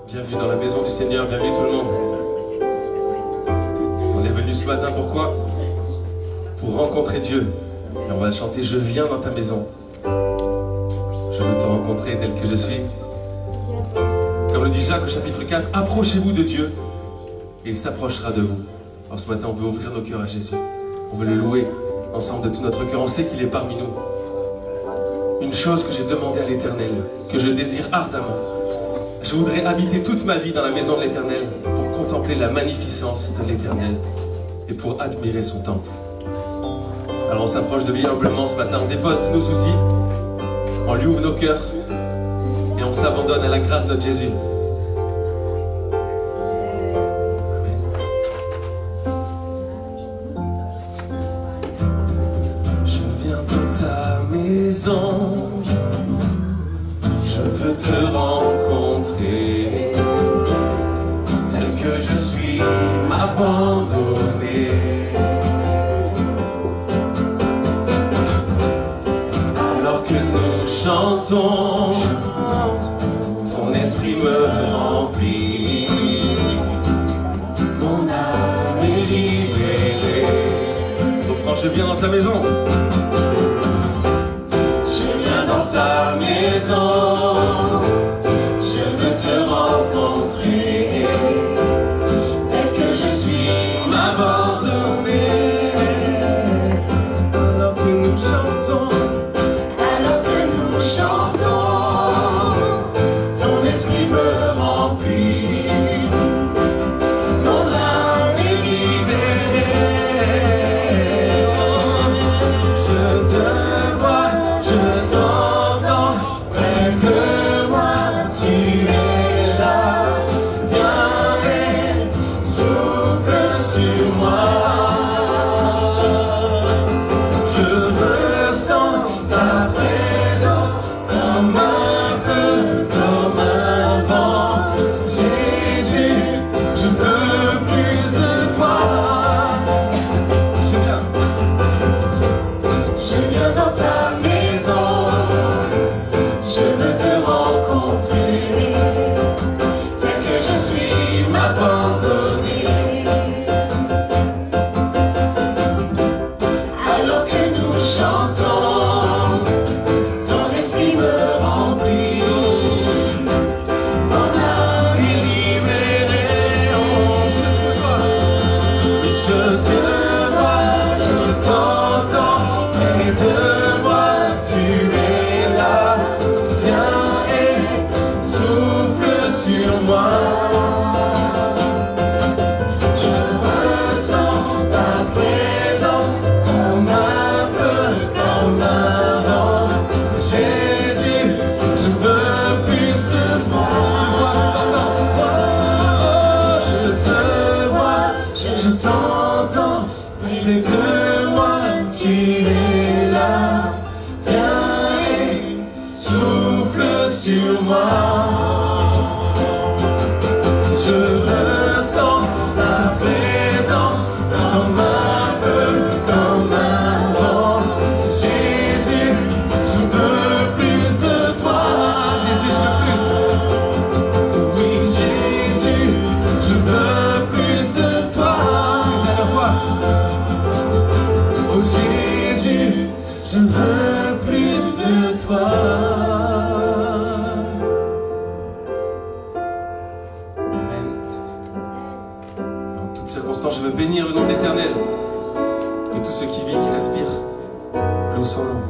Bienvenue dans la maison du Seigneur, bienvenue tout le monde. On est venu ce matin pourquoi? Pour rencontrer Dieu. Et on va chanter « Je viens dans ta maison ». Je veux te rencontrer tel que je suis. Comme le dit Jacques au chapitre 4, approchez-vous de Dieu et il s'approchera de vous. Alors ce matin, on veut ouvrir nos cœurs à Jésus. On veut le louer ensemble de tout notre cœur. On sait qu'il est parmi nous. Une chose que j'ai demandé à l'Éternel, que je désire ardemment. Je voudrais habiter toute ma vie dans la maison de l'Éternel pour contempler la magnificence de l'Éternel et pour admirer son temple. Alors on s'approche de lui humblement ce matin, on dépose tous nos soucis, on lui ouvre nos cœurs et on s'abandonne à la grâce de notre Jésus. Je viens dans ta maison, je veux te rencontrer, tel que je suis, m'abandonner. Alors que nous chantons, ton esprit me remplit, mon âme est libérée. Donc quand je viens dans ta maison, je viens dans ta maison, je veux te rencontrer, tel que je suis, m'abandonner. Alors que nous chantons, ton esprit me remplit, mon âme est libérée. Je te vois, je t'entends, près de moi, tu es là. Viens et souffle sur moi. Je ressens ta présence comme un feu, comme un vent. Jésus, je veux plus de toi. Je viens dans ta maison, je veux te rencontrer, tel que je suis, m'abandonner. Alors que nous chantons, ton esprit me remplit, mon âme est libérée. Oh, je te vois, je t'entends, près de moi, tu es là. Viens et souffle sur moi. Je ressens ta présence comme un feu, comme un vent. Jésus, je veux plus de toi. Je te vois, je t'entends, près de moi, tu es là. Viens et souffle sur moi. Je ressens ta présence comme un feu, comme un vent. Jésus, je veux plus de toi. Jésus, je veux plus. Oui, Jésus, je veux plus de toi. Une dernière fois. Oh Jésus, je veux plus de toi. Amen. En toutes circonstances, je veux bénir le nom de l'Éternel. Que tous ceux qui vivent, qui respirent, louent son nom.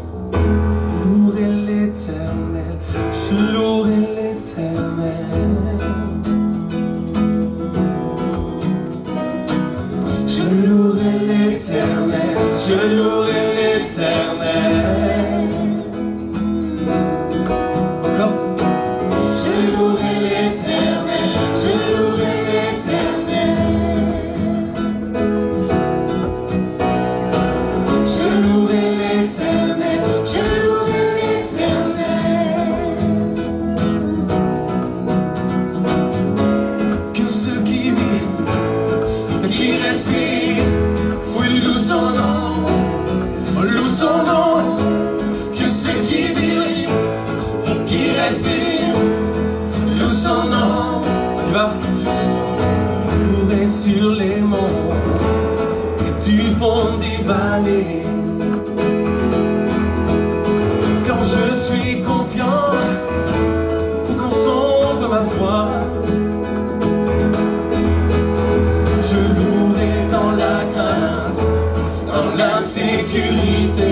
Louerai l'Éternel, je louerai l'Éternel. Je louerai l'Éternel, je louerai l'Éternel. Encore. Je louerai l'Éternel, je louerai l'Éternel. Je louerai l'Éternel, je louerai l'Éternel. vas courir sur les monts et du fond des vallées. Quand je suis confiant ou quand sombre ma foi, je louerai dans la crainte, dans l'insécurité.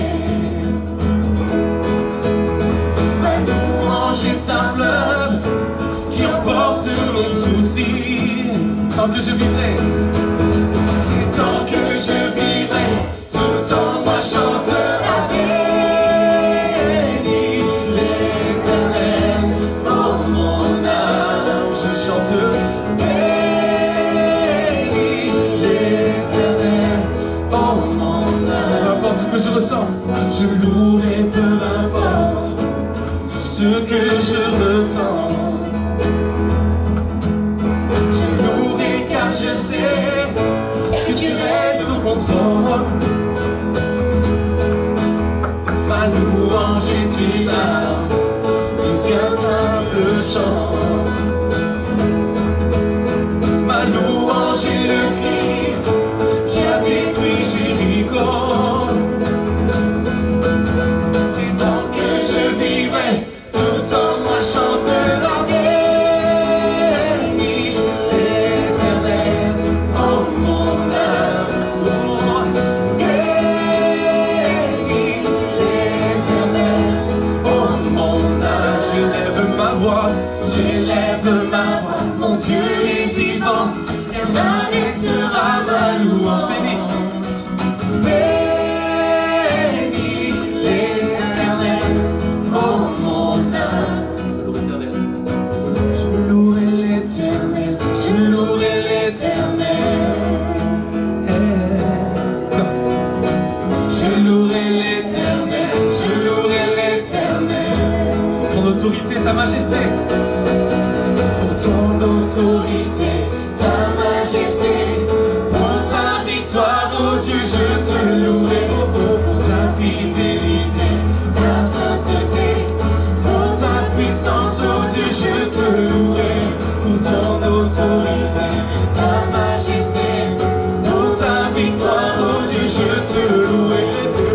Ma louange est un fleuve qui emporte mes soucis. Tant que je vivrai, et tant que je vivrai, tout en moi chantera béni l'Éternel. Oh mon âme, je chante béni l'Éternel. Oh mon âme, peu importe ce que je ressens, je louerai peu importe tout ce que je ressens. Je sais que tu restes au contrôle. Ma louange est une arme, plus qu'un simple chant. Ma louange est le cri qui a détruit Jéricho. Et tant que je vivrai, tout en moi chantera béni. J'élève ma voix, mon Dieu est vivant, rien n'arrêtera ma louange. Béni, béni l'Éternel, oh mon âme. Je louerai l'Éternel, je louerai l'Éternel. Je louerai l'Éternel, je louerai l'Éternel. Ton autorité, ta majesté. Ton autorité, ta majesté, pour ta victoire, oh Dieu, je te louerai. Pour ta fidélité, ta sainteté, pour ta puissance, oh Dieu, je te louerai. Pour ton autorité, ta majesté, pour ta victoire, oh Dieu, je te louerai.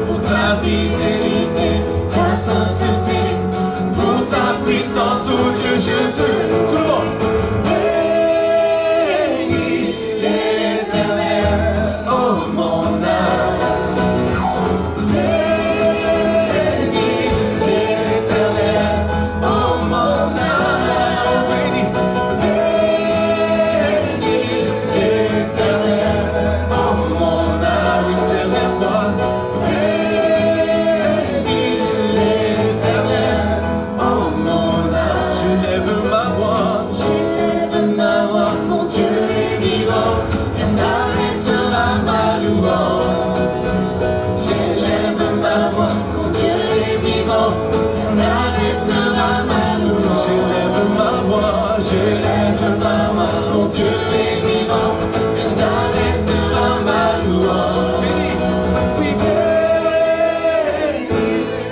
Pour ta fidélité, ta sainteté, pour ta puissance, oh Dieu, je te louerai. Tout le monde. J'élève ma voix, mon Dieu est vivant, et n'arrêtera ma louange. Béni, oui, béni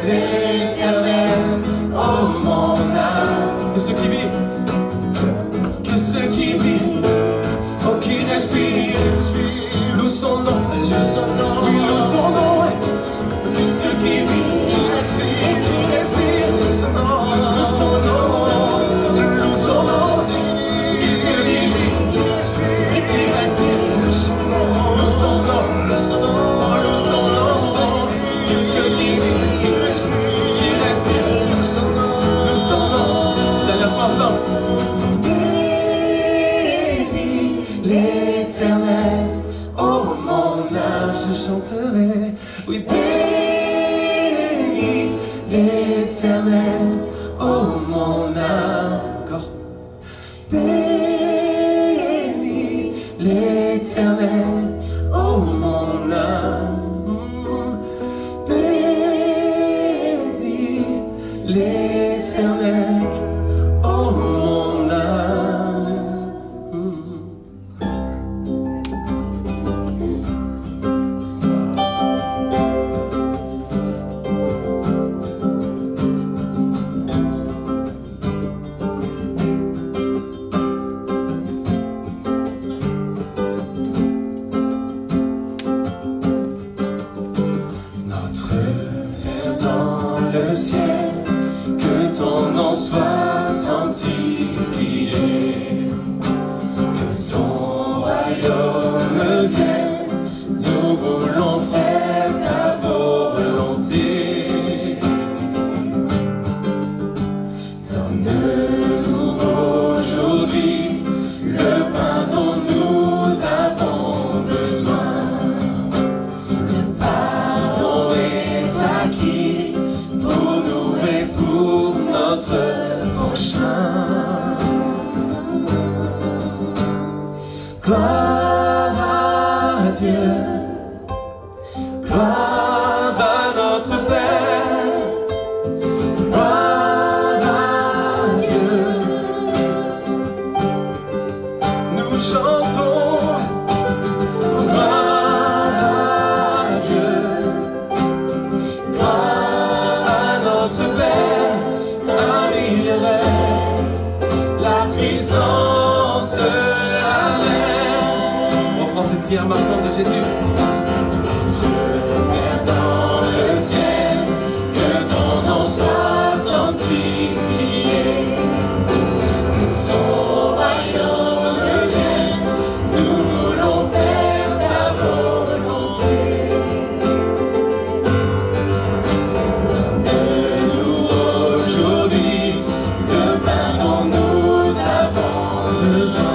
l'Éternel, oh mon âme. Que ceux qui vivent, oh qui respirent, louent son nom, oui, louent son nom. Que ceux qui vivent, qui respirent, louent son nom, louent son nom. Béni l'Éternel, oh mon âme, je chanterai. Oui, béni l'Éternel, oh mon âme. Encore. Béni l'Éternel, oh mon âme. Béni l'Éternel, oh mon âme. Gloire à Dieu, gloire à notre Père, gloire à Dieu. Nous chantons gloire à Dieu, gloire à notre Père, parmi les rêves, la puissance. Cette prière marquante de Jésus. Notre Père dans le ciel, que ton nom soit sanctifié, que ton royaume vienne, nous voulons faire ta volonté. Donne-nous aujourd'hui le pain dont nous avons besoin.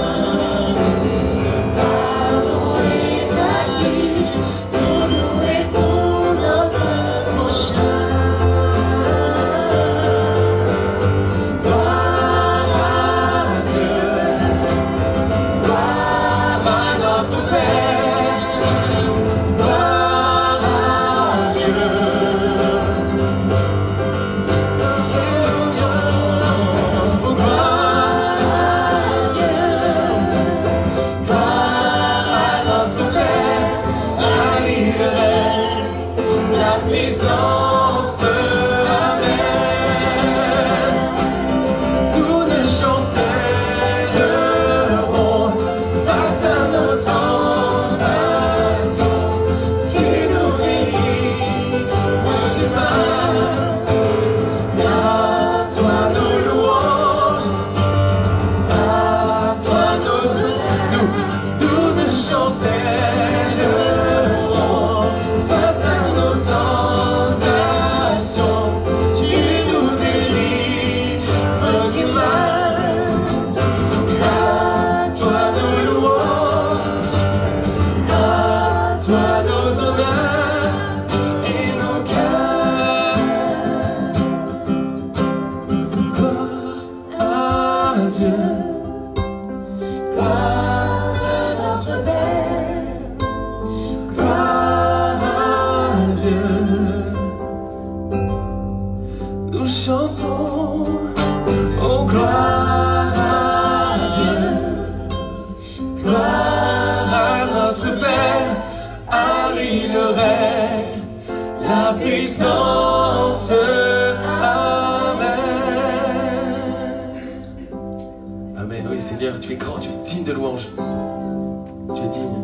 Tu es grand, tu es digne de louange. Tu es digne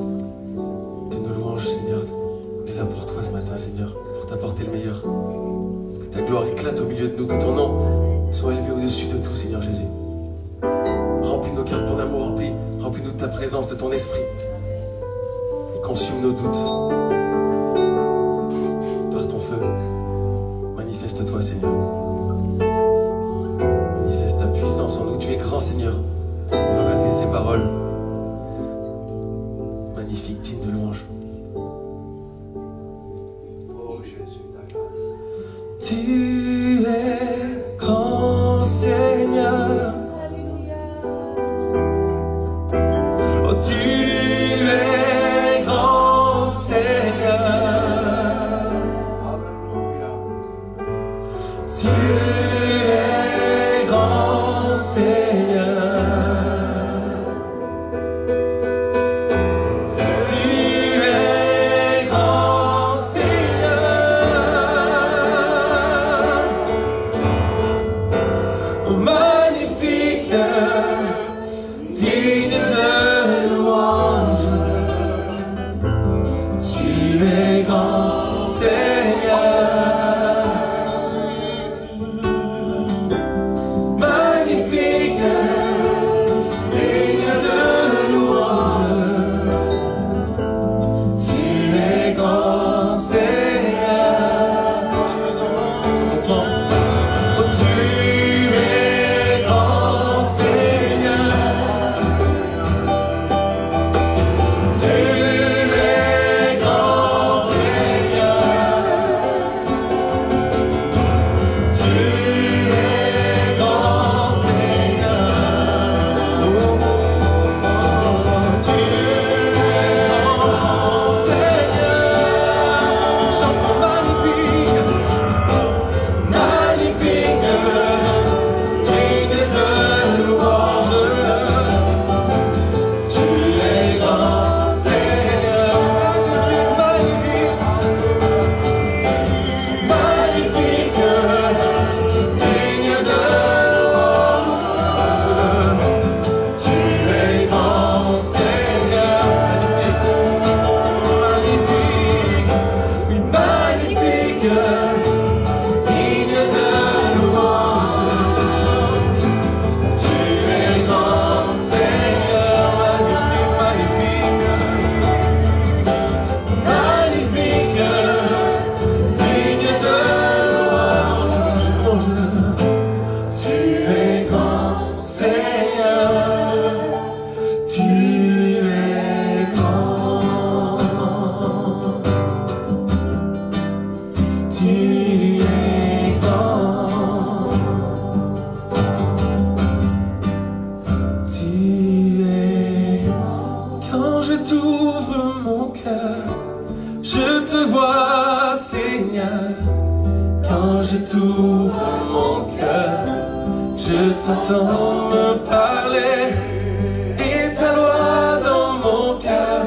de nos louanges, Seigneur. On est là pour toi ce matin, Seigneur, pour t'apporter le meilleur. Que ta gloire éclate au milieu de nous, que ton nom soit élevé au-dessus de tout, Seigneur Jésus. Remplis nos cœurs de ton amour, remplis-nous de ta présence, de ton esprit. Et consume nos doutes. Par ton feu, manifeste-toi, Seigneur. Manifeste ta puissance en nous. Tu es grand, Seigneur. On va réaliser ces paroles. Magnifique, digne de louange. Oh Jésus, ta grâce. Tu es grand, Seigneur. Oh, tu es grand, Seigneur. Alléluia. Tu es grand, Seigneur. Je te vois, Seigneur, quand je t'ouvre mon cœur, je t'entends me parler, et ta loi dans mon cœur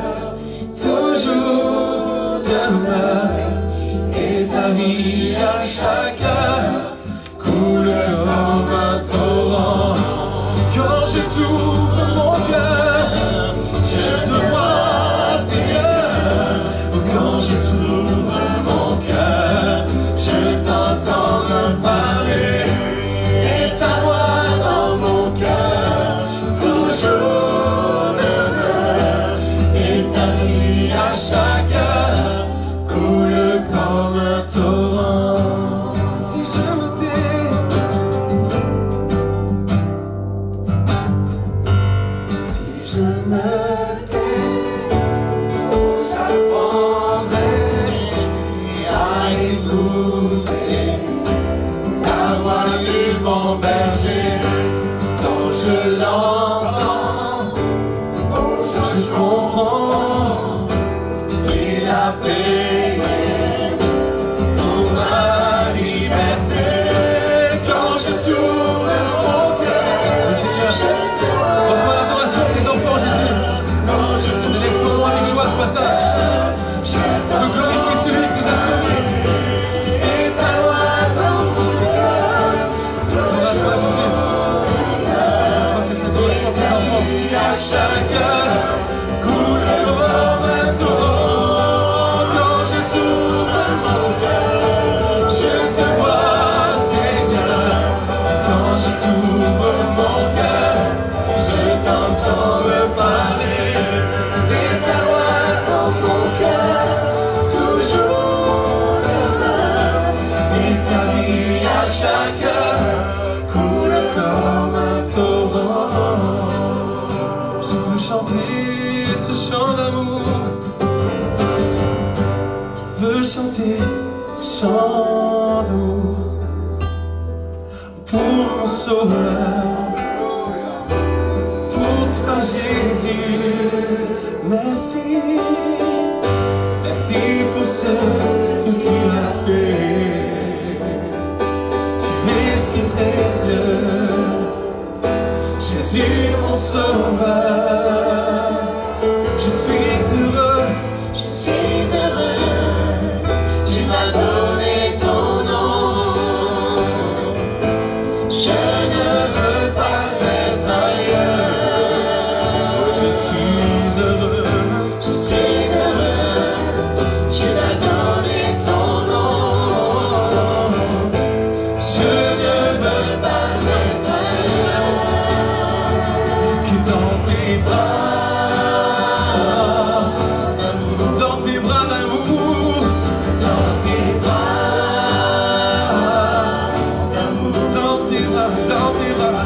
toujours demeure, et ta vie à chaque heure coule comme un torrent. Quand je t'ouvre mon cœur, je te vois, Seigneur. Quand je t'ouvre mon cœur, je t'entends me parler, et ta voix dans mon cœur toujours demeure, et ta vie à chaque heure coule comme un torrent. Si je me tais, si je me tais, j'apprendrai à écouter la voix du bon berger. Quand je l'entends, je comprends qu'il a payé pour ma liberté. Quand je t'ouvre mon cœur, Seigneur, reçois l'adoration de tes enfants, Jésus. Quand je t'élève ton nom avec joie ce matin, je glorifie celui qui nous a sauvés. Et ta loi dans mon cœur, gloire à toi, Jésus. Reçois cette adoration de tes enfants. À chaque heure coule comme un torrent. Quand je t'ouvre mon cœur, je te vois, Seigneur. Quand je t'ouvre mon cœur, je t'entends me parler, et ta loi dans mon cœur toujours demeure, et ta vie à chaque heure coule comme un torrent. Je veux chanter ce chant d'amour, je veux chanter ce chant d'amour pour mon sauveur, pour toi Jésus. Merci, merci pour ce que tu as fait. Tu es si précieux, Jésus mon sauveur. Je suis heureux, Je suis heureux, tu m'as donné ton nom. Je ne veux pas être ailleurs. je suis heureux. Je suis heureux, tu m'as donné ton nom. Je ne veux pas être ailleurs. Que dans tes bras d'amour, Dans tes bras d'amour, dans tes bras, dans tes bras,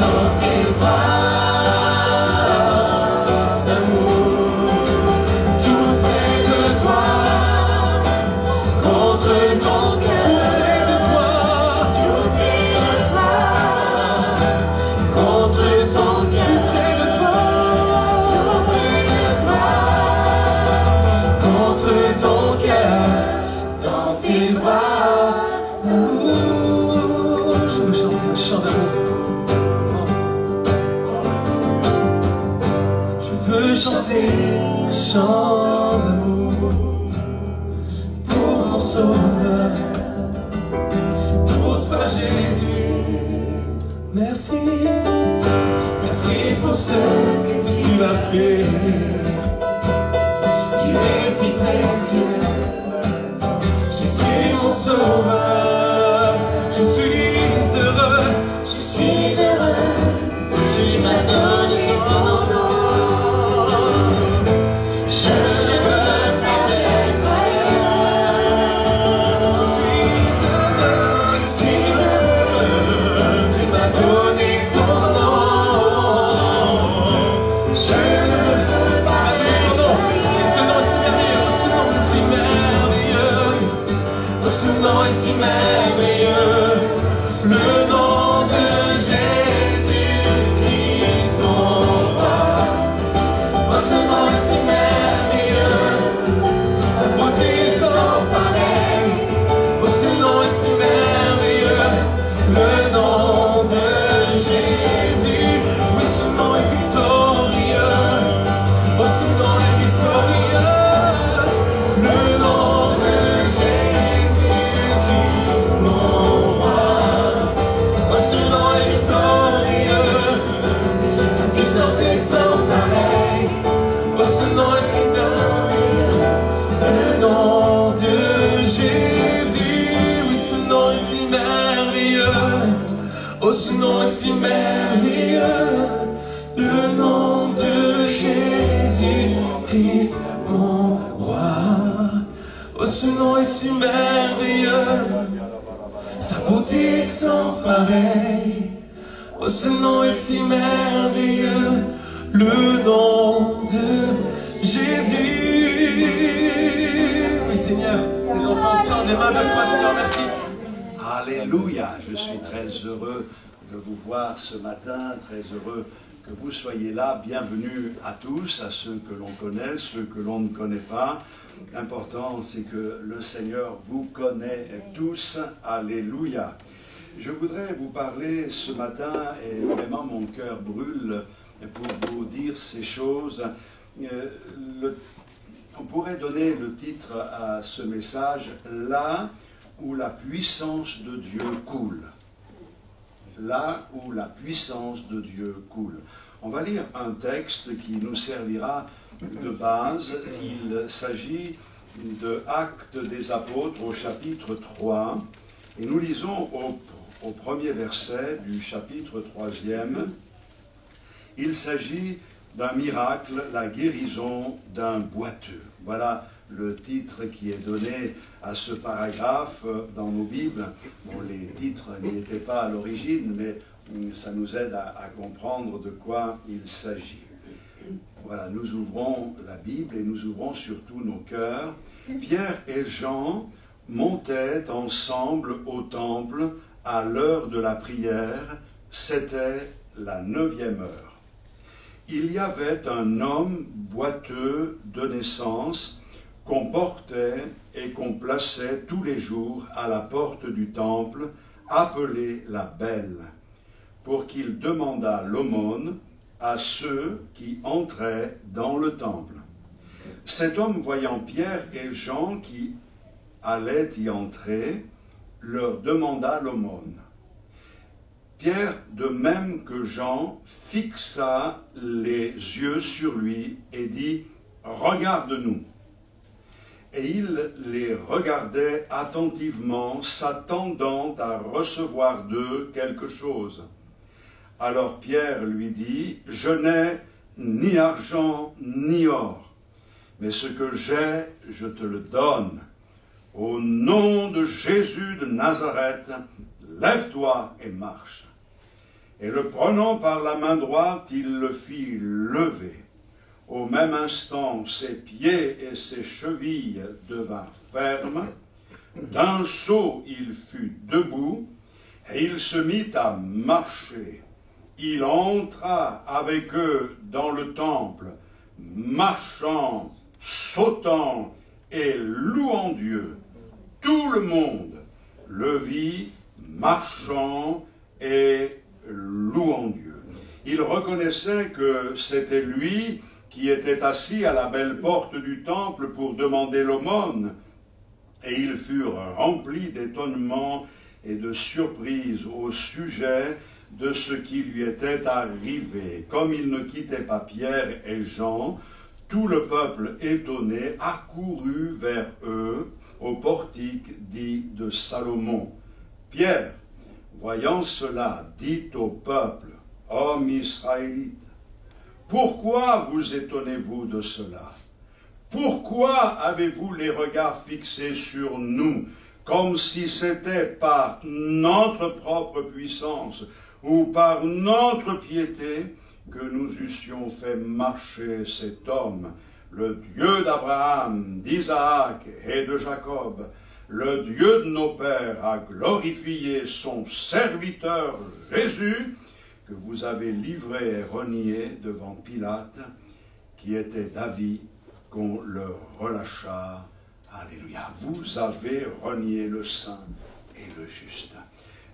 dans tes bras d'amour, tout près de toi, contre ton cœur, tout près de toi, tout près de toi, contre ton tout cœur, près de toi, tout près de toi, contre ton cœur, dans tes bras d'amour. Je veux chanter un chant d'amour. Je veux chanter un chant d'amour pour mon sauveur, pour toi Jésus. Merci, merci pour ce que tu as fait. Tu es si précieux, Jésus mon sauveur, je suis heureux. je suis heureux, tu m'as donné ton nom. Je ne veux pas être ailleurs. Je suis heureux, tu m'as donné ton nom. Je ne veux pas être ailleurs. Ce nom est si merveilleux, ce nom est si merveilleux, ce nom est si merveilleux, le nom de Jésus-Christ mon roi. ce nom est si merveilleux, sa beauté est sans pareil. Oh, ce nom est si merveilleux, le nom de Jésus. Oui, Seigneur, tes enfants tendent les mains vers toi, Seigneur, merci. Alléluia, je suis très heureux de vous voir ce matin, très heureux que vous soyez là. Bienvenue à tous, à ceux que l'on connaît, ceux que l'on ne connaît pas. L'important, c'est que le Seigneur vous connaît tous. Alléluia. Je voudrais vous parler ce matin, et vraiment mon cœur brûle pour vous dire ces choses. On pourrait donner le titre à ce message, « Là où la puissance de Dieu coule ». Là où la puissance de Dieu coule. On va lire un texte qui nous servira de base. Il s'agit de Actes des Apôtres au chapitre 3. Et nous lisons au premier verset du chapitre 3e. Il s'agit d'un miracle, la guérison d'un boiteux. Voilà le titre qui est donné à ce paragraphe dans nos Bibles. Bon, les titres n'y étaient pas à l'origine, mais ça nous aide à comprendre de quoi il s'agit. Voilà, nous ouvrons la Bible et nous ouvrons surtout nos cœurs. Pierre et Jean montaient ensemble au temple à l'heure de la prière. C'était la 9e heure. Il y avait un homme boiteux de naissance qu'on portait et qu'on plaçait tous les jours à la porte du temple, appelé la Belle, pour qu'il demandât l'aumône à ceux qui entraient dans le temple. Cet homme, voyant Pierre et Jean qui allaient y entrer, leur demanda l'aumône. Pierre, de même que Jean, fixa les yeux sur lui et dit « Regarde-nous ». Et il les regardait attentivement, s'attendant à recevoir d'eux quelque chose. Alors Pierre lui dit, « Je n'ai ni argent ni or, mais ce que j'ai, je te le donne. Au nom de Jésus de Nazareth, lève-toi et marche. » Et le prenant par la main droite, il le fit lever. Au même instant, ses pieds et ses chevilles devinrent fermes. D'un saut, il fut debout et il se mit à marcher. Il entra avec eux dans le temple, marchant, sautant et louant Dieu. Tout le monde le vit marchant et louant Dieu. Il reconnaissait que c'était lui qui était assis à la belle porte du temple pour demander l'aumône, et ils furent remplis d'étonnement et de surprise au sujet de ce qui lui était arrivé. Comme ils ne quittaient pas Pierre et Jean, tout le peuple étonné accourut vers eux au portique dit de Salomon. Pierre, voyant cela, dit au peuple, « Hommes israélites, pourquoi vous étonnez-vous de cela? Pourquoi avez-vous les regards fixés sur nous, comme si c'était par notre propre puissance ou par notre piété que nous eussions fait marcher cet homme, le Dieu d'Abraham, d'Isaac et de Jacob, le Dieu de nos pères a glorifié son serviteur Jésus, que vous avez livré et renié devant Pilate, qui était d'avis qu'on le relâchât. Alléluia. Vous avez renié le saint et le juste.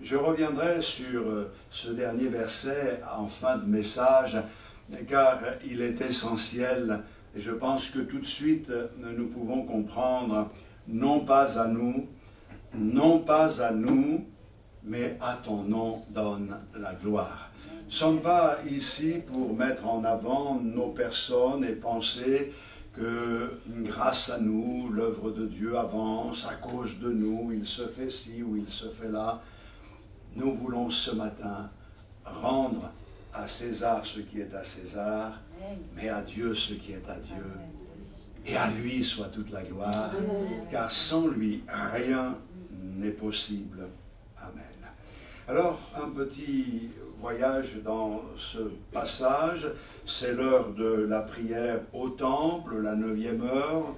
Je reviendrai sur ce dernier verset en fin de message, car il est essentiel, et je pense que tout de suite nous pouvons comprendre, non pas à nous, mais à ton nom donne la gloire. Nous ne sommes pas ici pour mettre en avant nos personnes et penser que grâce à nous, l'œuvre de Dieu avance, à cause de nous, il se fait ci ou il se fait là. Nous voulons ce matin rendre à César ce qui est à César, mais à Dieu ce qui est à Dieu. Et à lui soit toute la gloire, car sans lui, rien n'est possible. Amen. Alors, un petit voyage dans ce passage. C'est l'heure de la prière au temple, la 9e heure.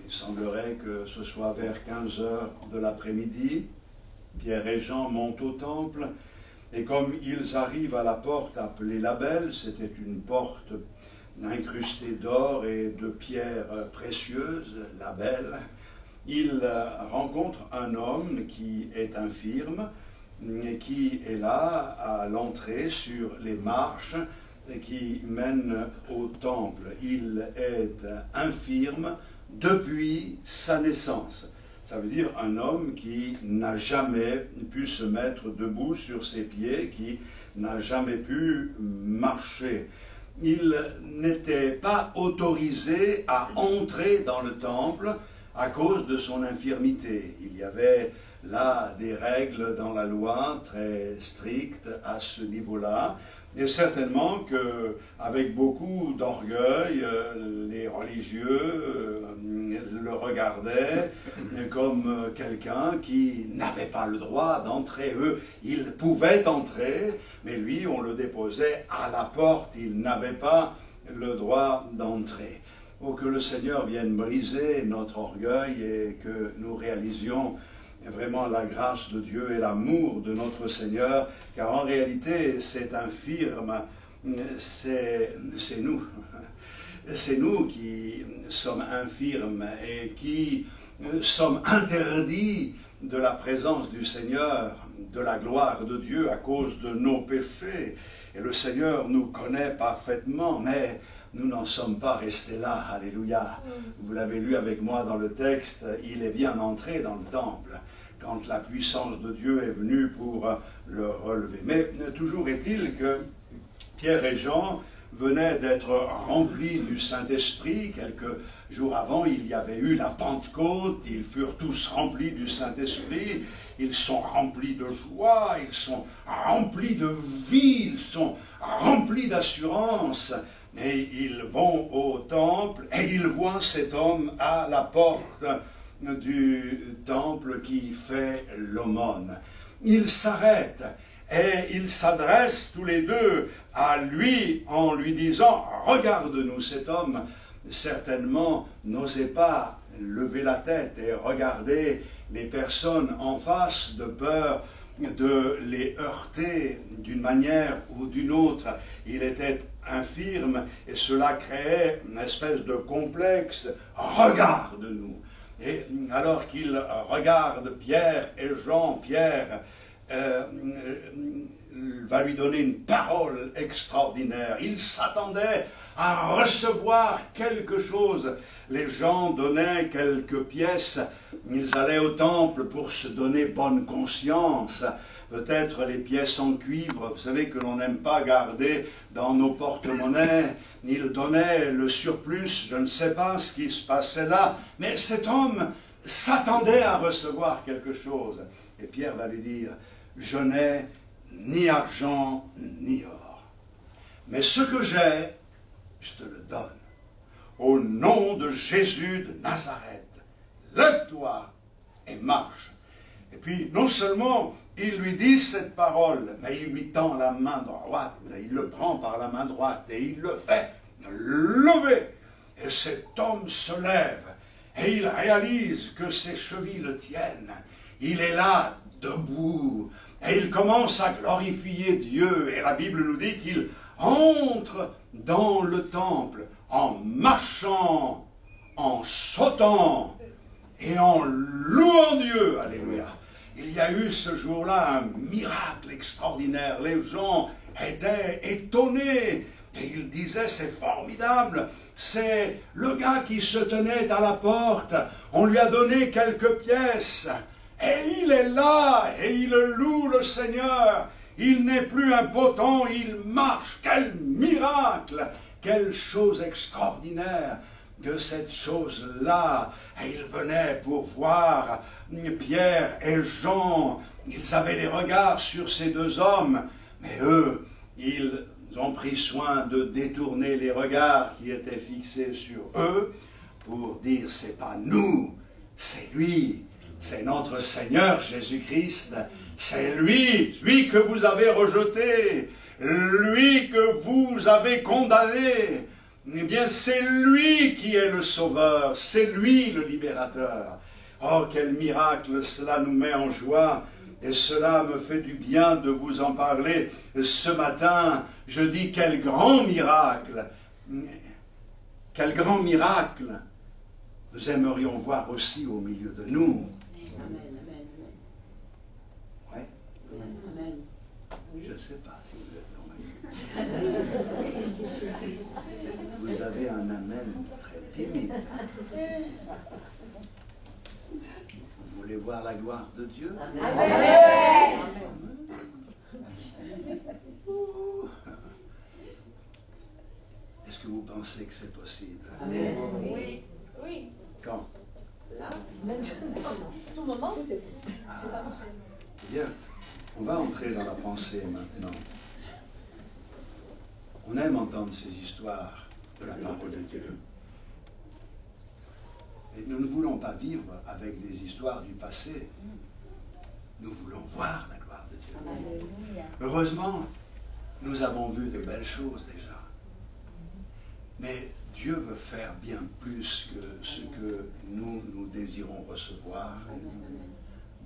Il semblerait que ce soit vers 15 heures de l'après-midi. Pierre et Jean montent au temple, et comme ils arrivent à la porte appelée la Belle, c'était une porte incrustée d'or et de pierres précieuses, la Belle, ils rencontrent un homme qui est infirme, qui est là à l'entrée sur les marches qui mènent au temple. Il est infirme depuis sa naissance. Ça veut dire un homme qui n'a jamais pu se mettre debout sur ses pieds, qui n'a jamais pu marcher. Il n'était pas autorisé à entrer dans le temple à cause de son infirmité. Il y avait là des règles dans la loi très strictes à ce niveau-là. Et certainement qu'avec beaucoup d'orgueil, les religieux le regardaient comme quelqu'un qui n'avait pas le droit d'entrer. Eux, ils pouvaient entrer, mais lui, on le déposait à la porte. Il n'avait pas le droit d'entrer. Oh, que le Seigneur vienne briser notre orgueil et que nous réalisions vraiment la grâce de Dieu et l'amour de notre Seigneur, car en réalité, cet infirme, c'est nous. C'est nous qui sommes infirmes et qui sommes interdits de la présence du Seigneur, de la gloire de Dieu à cause de nos péchés. Et le Seigneur nous connaît parfaitement, mais nous n'en sommes pas restés là. Alléluia. Vous l'avez lu avec moi dans le texte, il est bien entré dans le temple quand la puissance de Dieu est venue pour le relever. Mais toujours est-il que Pierre et Jean venaient d'être remplis du Saint-Esprit. Quelques jours avant, il y avait eu la Pentecôte, ils furent tous remplis du Saint-Esprit, ils sont remplis de joie, ils sont remplis de vie, ils sont remplis d'assurance. Et ils vont au temple et ils voient cet homme à la porte du temple qui fait l'aumône. Ils s'arrêtent et ils s'adressent tous les deux à lui en lui disant « Regarde-nous ». Cet homme certainement n'osait pas lever la tête et regarder les personnes en face de peur de les heurter d'une manière ou d'une autre. Il était infirme et cela créait une espèce de complexe. « Regarde-nous ». Et alors qu'il regarde Pierre et Jean, Pierre va lui donner une parole extraordinaire. Il s'attendait à recevoir quelque chose. Les gens donnaient quelques pièces. Ils allaient au temple pour se donner bonne conscience. Peut-être les pièces en cuivre, vous savez, que l'on n'aime pas garder dans nos porte-monnaies. Il donnait le surplus, je ne sais pas ce qui se passait là, mais cet homme s'attendait à recevoir quelque chose. Et Pierre va lui dire, je n'ai ni argent ni or, mais ce que j'ai, je te le donne. Au nom de Jésus de Nazareth, lève-toi et marche. Et puis, non seulement il lui dit cette parole, mais il lui tend la main droite, il le prend par la main droite et il le fait lever. Et cet homme se lève et il réalise que ses chevilles le tiennent. Il est là, debout, et il commence à glorifier Dieu. Et la Bible nous dit qu'il entre dans le temple en marchant, en sautant et en louant Dieu. Alléluia. Il y a eu ce jour-là un miracle extraordinaire. Les gens étaient étonnés et ils disaient, c'est formidable, c'est le gars qui se tenait à la porte, on lui a donné quelques pièces et il est là et il loue le Seigneur. Il n'est plus impotent, il marche. Quel miracle, quelle chose extraordinaire que cette chose-là. Et il venait pour voir Pierre et Jean. Ils avaient les regards sur ces deux hommes, mais eux, ils ont pris soin de détourner les regards qui étaient fixés sur eux pour dire c'est pas nous, c'est lui, c'est notre Seigneur Jésus-Christ, c'est lui que vous avez rejeté, lui que vous avez condamné. Eh bien, c'est lui qui est le sauveur, c'est lui le libérateur. Oh, quel miracle, cela nous met en joie. Et cela me fait du bien de vous en parler ce matin. Je dis quel grand miracle. Quel grand miracle nous aimerions voir aussi au milieu de nous. Ouais. Je ne sais pas si vous êtes convaincus. Vous avez un amen très timide. Vous voulez voir la gloire de Dieu? Amen. Est-ce que vous pensez que c'est possible? Amen. Oui. Oui. Quand? Là. Maintenant. Tout moment, tout est possible. C'est ça. Bien. On va entrer dans la pensée maintenant. On aime entendre ces histoires de la parole de Dieu. Et nous ne voulons pas vivre avec des histoires du passé. Nous voulons voir la gloire de Dieu. Alléluia. Heureusement, nous avons vu de belles choses déjà. Mais Dieu veut faire bien plus que ce que nous désirons recevoir.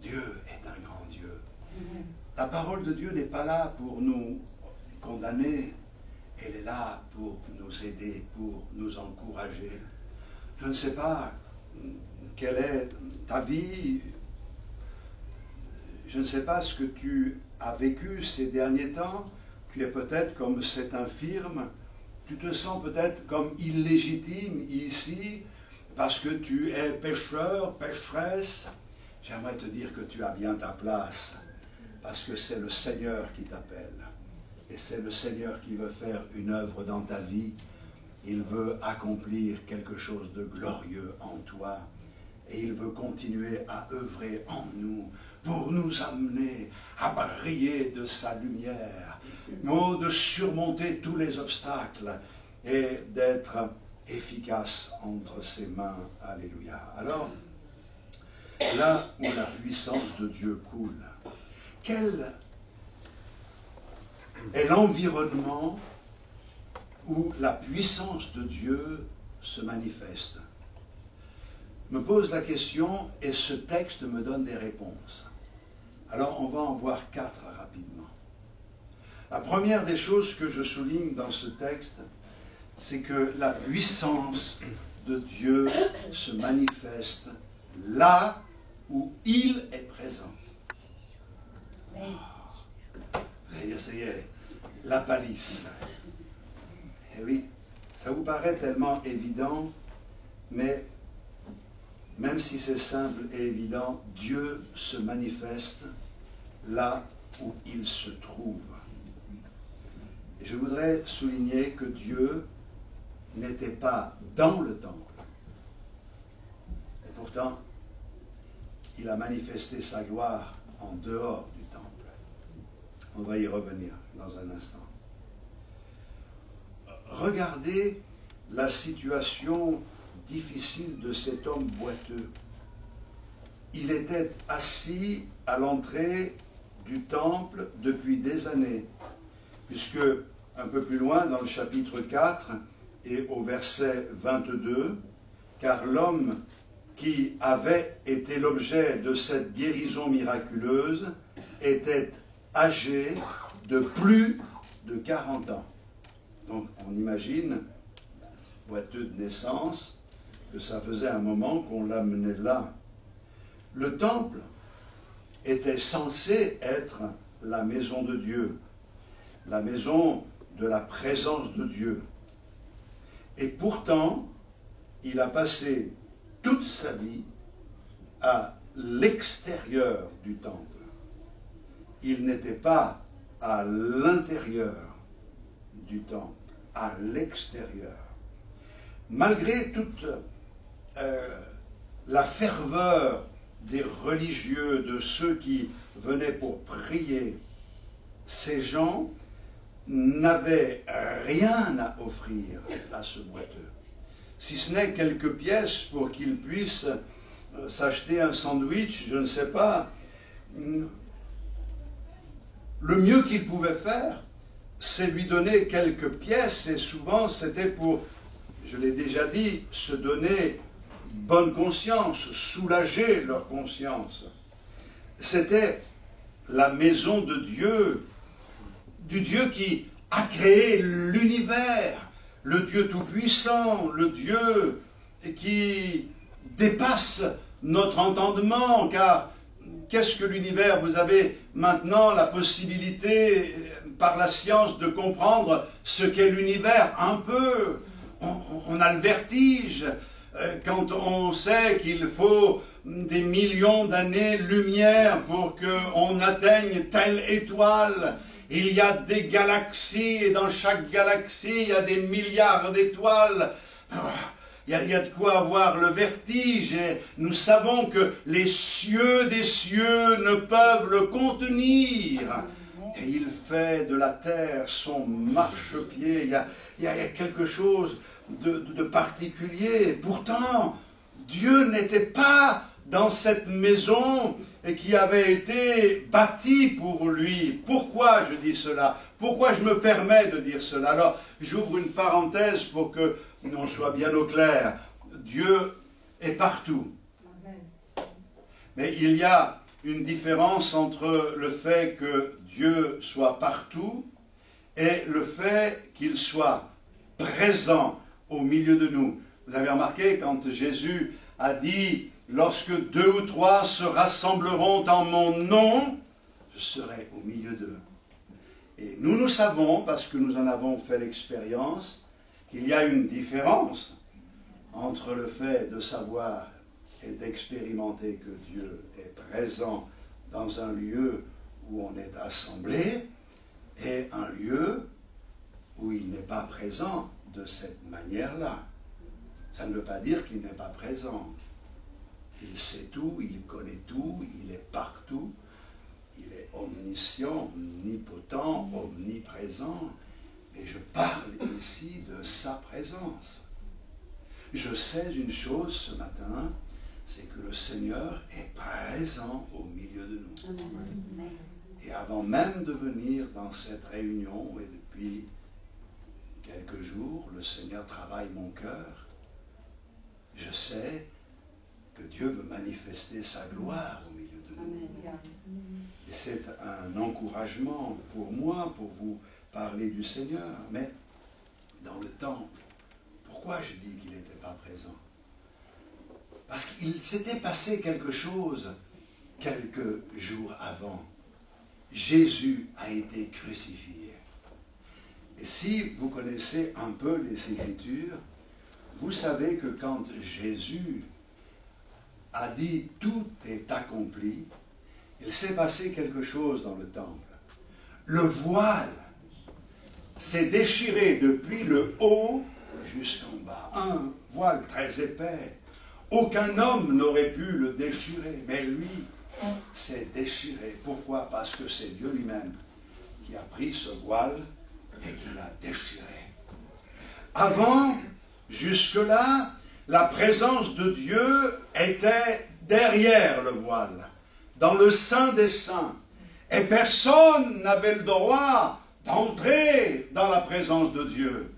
Dieu est un grand Dieu. La parole de Dieu n'est pas là pour nous condamner. Elle est là pour nous aider, pour nous encourager. Je ne sais pas quelle est ta vie. Je ne sais pas ce que tu as vécu ces derniers temps. Tu es peut-être comme cet infirme. Tu te sens peut-être comme illégitime ici parce que tu es pécheur, pécheresse. J'aimerais te dire que tu as bien ta place parce que c'est le Seigneur qui t'appelle. Et c'est le Seigneur qui veut faire une œuvre dans ta vie. Il veut accomplir quelque chose de glorieux en toi. Et il veut continuer à œuvrer en nous pour nous amener à briller de sa lumière. Oh, de surmonter tous les obstacles et d'être efficace entre ses mains. Alléluia. Alors, là où la puissance de Dieu coule, quel est l'environnement où la puissance de Dieu se manifeste? Me pose la question et ce texte me donne des réponses. Alors on va en voir 4 rapidement. La première des choses que je souligne dans ce texte, c'est que la puissance de Dieu se manifeste là où il est présent. Ça y est, la palisse. Et oui, ça vous paraît tellement évident, mais même si c'est simple et évident, Dieu se manifeste là où il se trouve. Et je voudrais souligner que Dieu n'était pas dans le temple. Et pourtant, il a manifesté sa gloire en dehors du temple. On va y revenir dans un instant. Regardez la situation difficile de cet homme boiteux. Il était assis à l'entrée du temple depuis des années, puisque un peu plus loin dans le chapitre 4 et au verset 22, car l'homme qui avait été l'objet de cette guérison miraculeuse était âgé de plus de 40 ans. Donc on imagine, boiteux de naissance, que ça faisait un moment qu'on l'amenait là. Le temple était censé être la maison de Dieu, la maison de la présence de Dieu. Et pourtant, il a passé toute sa vie à l'extérieur du temple. Il n'était pas à l'intérieur du temple, à l'extérieur. Malgré toute la ferveur des religieux, de ceux qui venaient pour prier, ces gens n'avaient rien à offrir à ce boiteux. si ce n'est quelques pièces pour qu'il puisse s'acheter un sandwich, je ne sais pas. Le mieux qu'il pouvait faire, c'est lui donner quelques pièces, et souvent c'était pour, je l'ai déjà dit, se donner bonne conscience, soulager leur conscience. C'était la maison de Dieu, du Dieu qui a créé l'univers, le Dieu tout-puissant, le Dieu qui dépasse notre entendement, car qu'est-ce que l'univers? Vous avez maintenant la possibilité, par la science, de comprendre ce qu'est l'univers. Un peu, on a le vertige quand on sait qu'il faut des millions d'années-lumière pour qu'on atteigne telle étoile. Il y a des galaxies, et dans chaque galaxie, il y a des milliards d'étoiles. Il y a de quoi avoir le vertige, et nous savons que les cieux des cieux ne peuvent le contenir. Et il fait de la terre son marchepied. Il y a quelque chose de particulier. Pourtant, Dieu n'était pas dans cette maison qui avait été bâtie pour lui. Pourquoi je dis cela? Pourquoi je me permets de dire cela? Alors, j'ouvre une parenthèse pour que on soit bien au clair. Dieu est partout. Mais il y a une différence entre le fait que Dieu soit partout et le fait qu'il soit présent au milieu de nous. Vous avez remarqué quand Jésus a dit « Lorsque 2 ou 3 se rassembleront en mon nom, je serai au milieu d'eux. » Et nous savons, parce que nous en avons fait l'expérience, qu'il y a une différence entre le fait de savoir et d'expérimenter que Dieu est présent dans un lieu où on est assemblé et un lieu où il n'est pas présent de cette manière-là. Ça ne veut pas dire qu'il n'est pas présent. Il sait tout, il connaît tout, il est partout, il est omniscient, omnipotent, omniprésent. Et je parle ici de sa présence. Je sais une chose ce matin, c'est que le Seigneur est présent au milieu de nous. Amen. Et avant même de venir dans cette réunion, et depuis quelques jours, le Seigneur travaille mon cœur. Je sais que Dieu veut manifester sa gloire au milieu de nous. Amen. Et c'est un encouragement pour moi, pour vous parler du Seigneur. Mais dans le temple, pourquoi je dis qu'il n'était pas présent? Parce qu'il s'était passé quelque chose quelques jours avant. Jésus a été crucifié. Et si vous connaissez un peu les Écritures, vous savez que quand Jésus a dit « tout est accompli », il s'est passé quelque chose dans le temple. Le voile s'est déchiré depuis le haut jusqu'en bas. Un voile très épais. Aucun homme n'aurait pu le déchirer, mais lui s'est déchiré. Pourquoi? Parce que c'est Dieu lui-même qui a pris ce voile et qui l'a déchiré. Avant, jusque-là, la présence de Dieu était derrière le voile, dans le Saint des Saints. Et personne n'avait le droit d'entrer dans la présence de Dieu.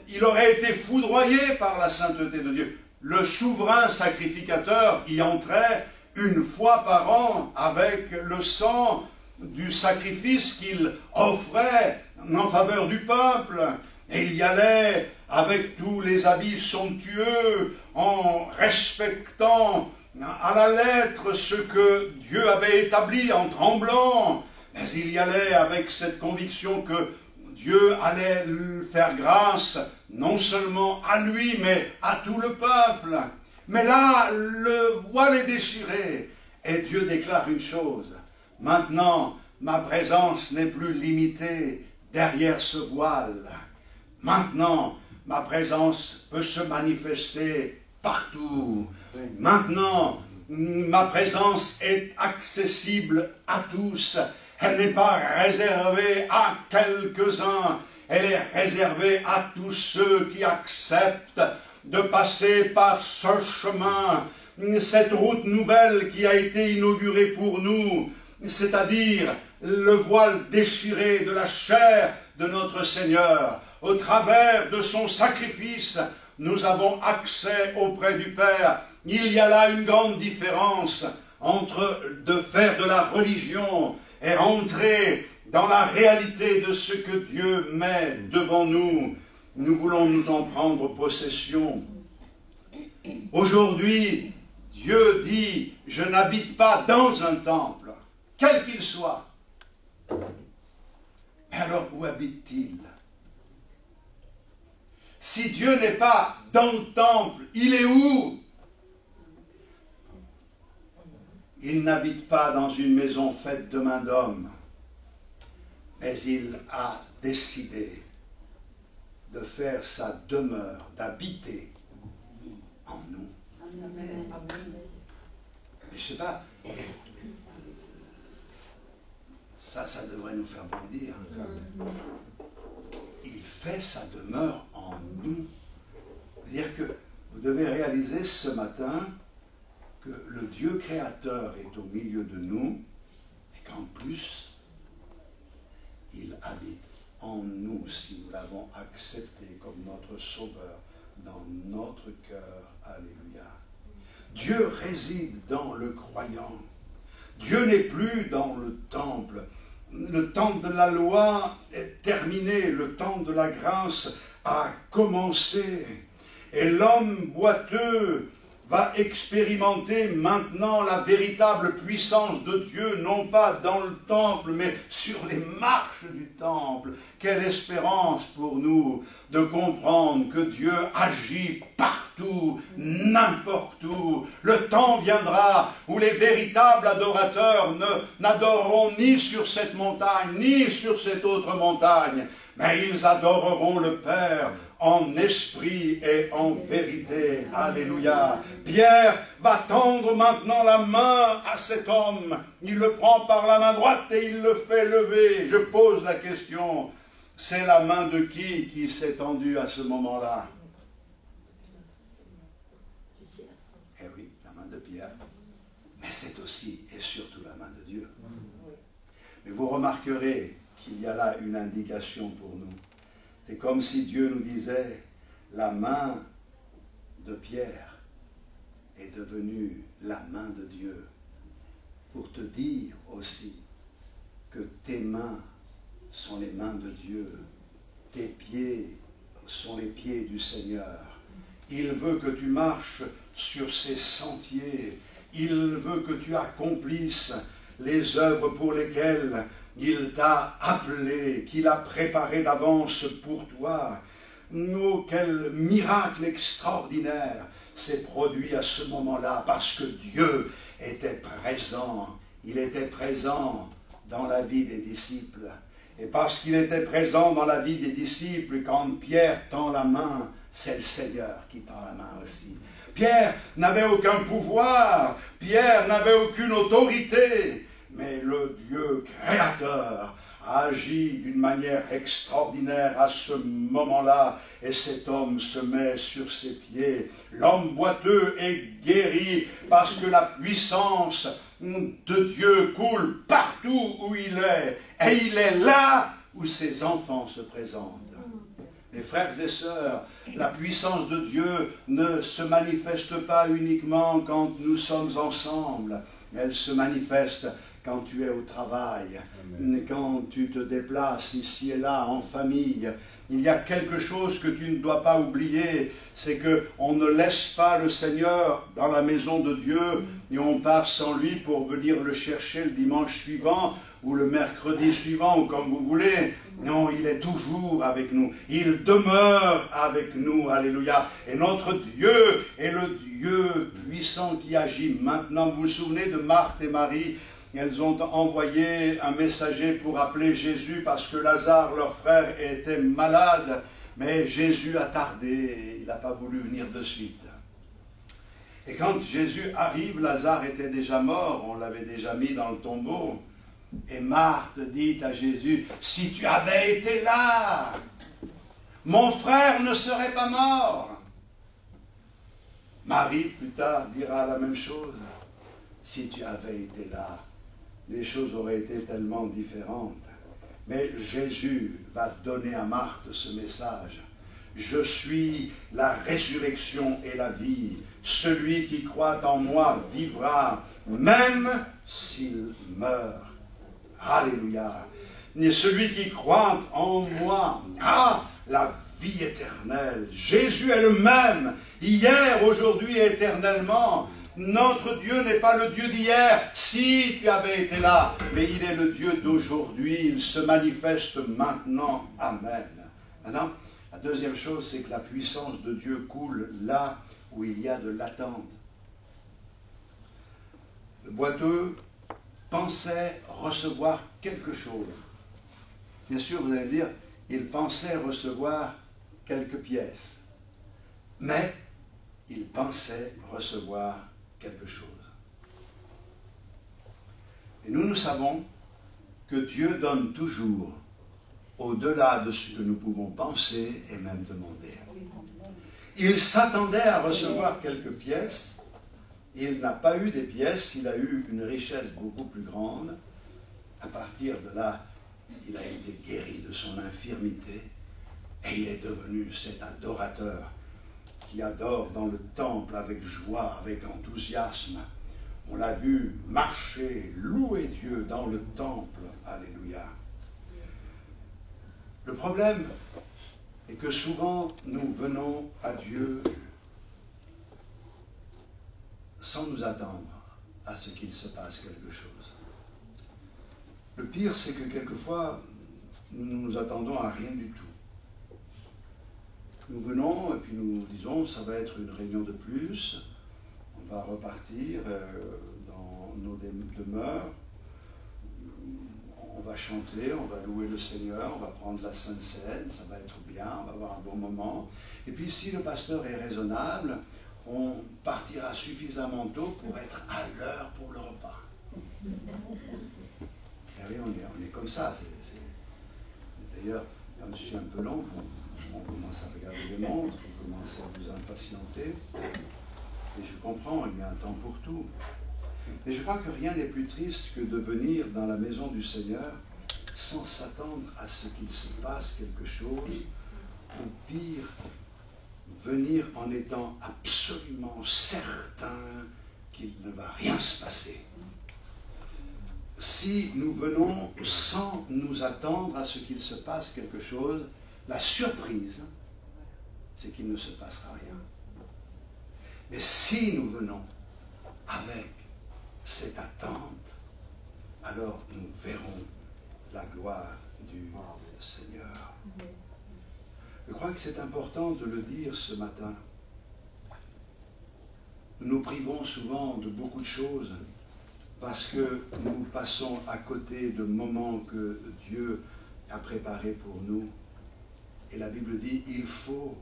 Il aurait été foudroyé par la sainteté de Dieu. Le souverain sacrificateur y entrait une fois par an avec le sang du sacrifice qu'il offrait en faveur du peuple. Et il y allait avec tous les habits somptueux, en respectant à la lettre ce que Dieu avait établi, en tremblant. Mais il y allait avec cette conviction que Dieu allait lui faire grâce, non seulement à lui, mais à tout le peuple. Mais là, le voile est déchiré. Et Dieu déclare une chose. Maintenant, ma présence n'est plus limitée derrière ce voile. Maintenant, ma présence peut se manifester partout. Maintenant, ma présence est accessible à tous. Elle n'est pas réservée à quelques-uns. Elle est réservée à tous ceux qui acceptent de passer par ce chemin, cette route nouvelle qui a été inaugurée pour nous, c'est-à-dire le voile déchiré de la chair de notre Seigneur. Au travers de son sacrifice, nous avons accès auprès du Père. Il y a là une grande différence entre de faire de la religion et entrer dans la réalité de ce que Dieu met devant nous. Nous voulons nous en prendre possession. Aujourd'hui, Dieu dit, je n'habite pas dans un temple, quel qu'il soit. Mais alors, où habite-t-il? Si Dieu n'est pas dans le temple, il est où? Il n'habite pas dans une maison faite de main d'homme, mais il a décidé de faire sa demeure, d'habiter en nous. Amen. Je ne sais pas, ça devrait nous faire bondir. Il fait sa demeure en nous. C'est-à-dire que vous devez réaliser ce matin que le Dieu créateur est au milieu de nous et qu'en plus, il habite en nous si nous l'avons accepté comme notre sauveur dans notre cœur. Alléluia. Dieu réside dans le croyant. Dieu n'est plus dans le temple. Le temps de la loi est terminé, le temps de la grâce a commencé. Et l'homme boiteux va expérimenter maintenant la véritable puissance de Dieu, non pas dans le temple, mais sur les marches du temple. Quelle espérance pour nous de comprendre que Dieu agit partout, n'importe où. Le temps viendra où les véritables adorateurs n'adoreront ni sur cette montagne, ni sur cette autre montagne, mais ils adoreront le Père en esprit et en vérité. Alléluia. Pierre va tendre maintenant la main à cet homme. Il le prend par la main droite et il le fait lever. Je pose la question, c'est la main de qui s'est tendue à ce moment-là? Eh oui, la main de Pierre. Mais c'est aussi et surtout la main de Dieu. Mais vous remarquerez qu'il y a là une indication pour nous. C'est comme si Dieu nous disait, la main de Pierre est devenue la main de Dieu, pour te dire aussi que tes mains sont les mains de Dieu, tes pieds sont les pieds du Seigneur. Il veut que tu marches sur ces sentiers, il veut que tu accomplisses les œuvres pour lesquelles il t'a appelé, qu'il a préparé d'avance pour toi. Oh, quel miracle extraordinaire s'est produit à ce moment-là, parce que Dieu était présent. Il était présent dans la vie des disciples. Et parce qu'il était présent dans la vie des disciples, quand Pierre tend la main, c'est le Seigneur qui tend la main aussi. Pierre n'avait aucun pouvoir, Pierre n'avait aucune autorité, mais le Dieu créateur a agi d'une manière extraordinaire à ce moment-là, et cet homme se met sur ses pieds. L'homme boiteux est guéri parce que la puissance de Dieu coule partout où il est, et il est là où ses enfants se présentent. Mes frères et sœurs, la puissance de Dieu ne se manifeste pas uniquement quand nous sommes ensemble, elle se manifeste quand tu es au travail, quand tu te déplaces ici et là en famille. Il y a quelque chose que tu ne dois pas oublier, c'est qu'on ne laisse pas le Seigneur dans la maison de Dieu et on part sans lui pour venir le chercher le dimanche suivant ou le mercredi suivant ou comme vous voulez. Non, il est toujours avec nous. Il demeure avec nous. Alléluia. Et notre Dieu est le Dieu puissant qui agit maintenant. Vous vous souvenez de Marthe et Marie? Elles ont envoyé un messager pour appeler Jésus parce que Lazare, leur frère, était malade. Mais Jésus a tardé, il n'a pas voulu venir de suite. Et quand Jésus arrive, Lazare était déjà mort, on l'avait déjà mis dans le tombeau. Et Marthe dit à Jésus, si tu avais été là, mon frère ne serait pas mort. Marie, plus tard, dira la même chose. Si tu avais été là, les choses auraient été tellement différentes. Mais Jésus va donner à Marthe ce message. Je suis la résurrection et la vie. Celui qui croit en moi vivra, même s'il meurt. Alléluia. Et celui qui croit en moi a la vie éternelle. Jésus est le même, hier, aujourd'hui et éternellement. Notre Dieu n'est pas le Dieu d'hier, si tu avais été là, mais il est le Dieu d'aujourd'hui, il se manifeste maintenant. Amen. Maintenant, la deuxième chose, c'est que la puissance de Dieu coule là où il y a de l'attente. Le boiteux pensait recevoir quelque chose. Bien sûr, vous allez me dire, il pensait recevoir quelques pièces, mais il pensait recevoir quelque chose. Et nous savons que Dieu donne toujours au-delà de ce que nous pouvons penser et même demander. Il s'attendait à recevoir quelques pièces, il n'a pas eu des pièces, il a eu une richesse beaucoup plus grande. À partir de là, il a été guéri de son infirmité et il est devenu cet adorateur qui adore dans le temple avec joie, avec enthousiasme. On l'a vu marcher, louer Dieu dans le temple. Alléluia. Le problème est que souvent nous venons à Dieu sans nous attendre à ce qu'il se passe quelque chose. Le pire, c'est que quelquefois, nous ne nous attendons à rien du tout. Nous venons et puis nous disons, ça va être une réunion de plus, on va repartir dans nos demeures, on va chanter, on va louer le Seigneur, on va prendre la Sainte Seine, ça va être bien, on va avoir un bon moment. Et puis si le pasteur est raisonnable, on partira suffisamment tôt pour être à l'heure pour le repas. Et oui, on est comme ça. D'ailleurs, quand je suis un peu long, on commence à regarder les montres, on commence à vous impatienter. Et je comprends, il y a un temps pour tout. Mais je crois que rien n'est plus triste que de venir dans la maison du Seigneur sans s'attendre à ce qu'il se passe quelque chose, ou pire, venir en étant absolument certain qu'il ne va rien se passer. Si nous venons sans nous attendre à ce qu'il se passe quelque chose, la surprise, c'est qu'il ne se passera rien. Mais si nous venons avec cette attente, alors nous verrons la gloire du Seigneur. Je crois que c'est important de le dire ce matin. Nous nous privons souvent de beaucoup de choses parce que nous passons à côté de moments que Dieu a préparés pour nous. Et la Bible dit, il faut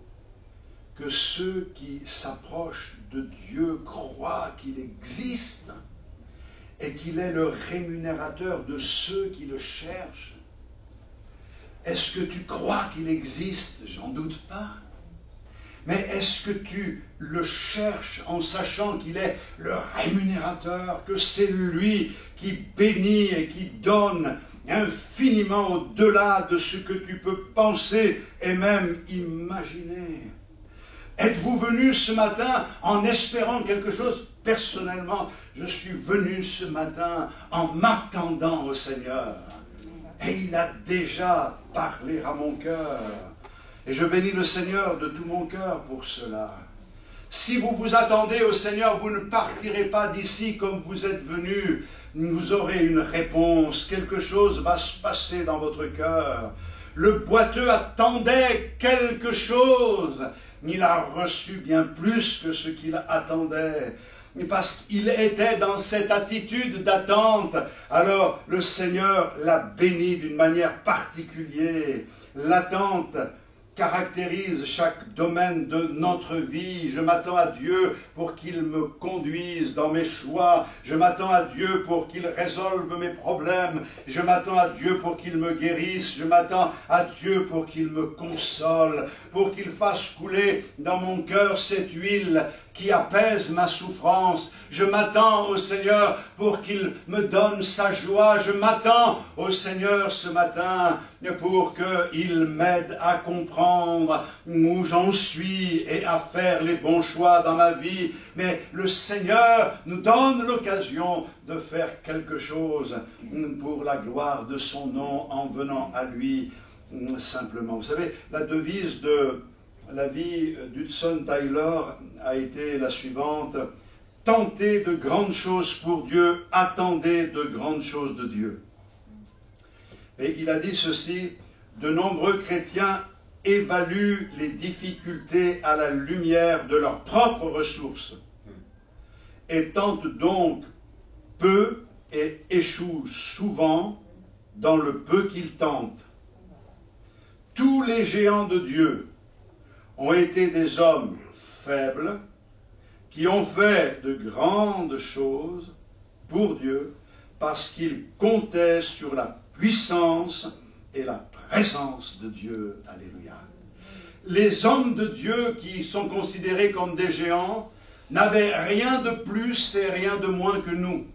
que ceux qui s'approchent de Dieu croient qu'il existe et qu'il est le rémunérateur de ceux qui le cherchent. Est-ce que tu crois qu'il existe? J'en doute pas. Mais est-ce que tu le cherches en sachant qu'il est le rémunérateur, que c'est lui qui bénit et qui donne infiniment au-delà de ce que tu peux penser et même imaginer? Êtes-vous venu ce matin en espérant quelque chose? Personnellement, je suis venu ce matin en m'attendant au Seigneur. Et il a déjà parlé à mon cœur. Et je bénis le Seigneur de tout mon cœur pour cela. Si vous vous attendez au Seigneur, vous ne partirez pas d'ici comme vous êtes venus. Vous aurez une réponse. Quelque chose va se passer dans votre cœur. Le boiteux attendait quelque chose. Il a reçu bien plus que ce qu'il attendait. Parce qu'il était dans cette attitude d'attente, alors le Seigneur l'a béni d'une manière particulière. L'attente caractérise chaque domaine de notre vie. Je m'attends à Dieu pour qu'il me conduise dans mes choix. Je m'attends à Dieu pour qu'il résolve mes problèmes. Je m'attends à Dieu pour qu'il me guérisse. Je m'attends à Dieu pour qu'il me console, pour qu'il fasse couler dans mon cœur cette huile qui apaise ma souffrance. Je m'attends au Seigneur pour qu'il me donne sa joie. Je m'attends au Seigneur ce matin pour qu'il m'aide à comprendre où j'en suis et à faire les bons choix dans ma vie. Mais le Seigneur nous donne l'occasion de faire quelque chose pour la gloire de son nom en venant à lui simplement. Vous savez, la devise de la vie d'Hudson Taylor a été la suivante: tentez de grandes choses pour Dieu, attendez de grandes choses de Dieu. Et il a dit ceci: de nombreux chrétiens évaluent les difficultés à la lumière de leurs propres ressources et tentent donc peu et échouent souvent dans le peu qu'ils tentent. Tous les géants de Dieu ont été des hommes faibles qui ont fait de grandes choses pour Dieu parce qu'ils comptaient sur la puissance et la présence de Dieu. Alléluia. Les hommes de Dieu qui sont considérés comme des géants n'avaient rien de plus et rien de moins que nous.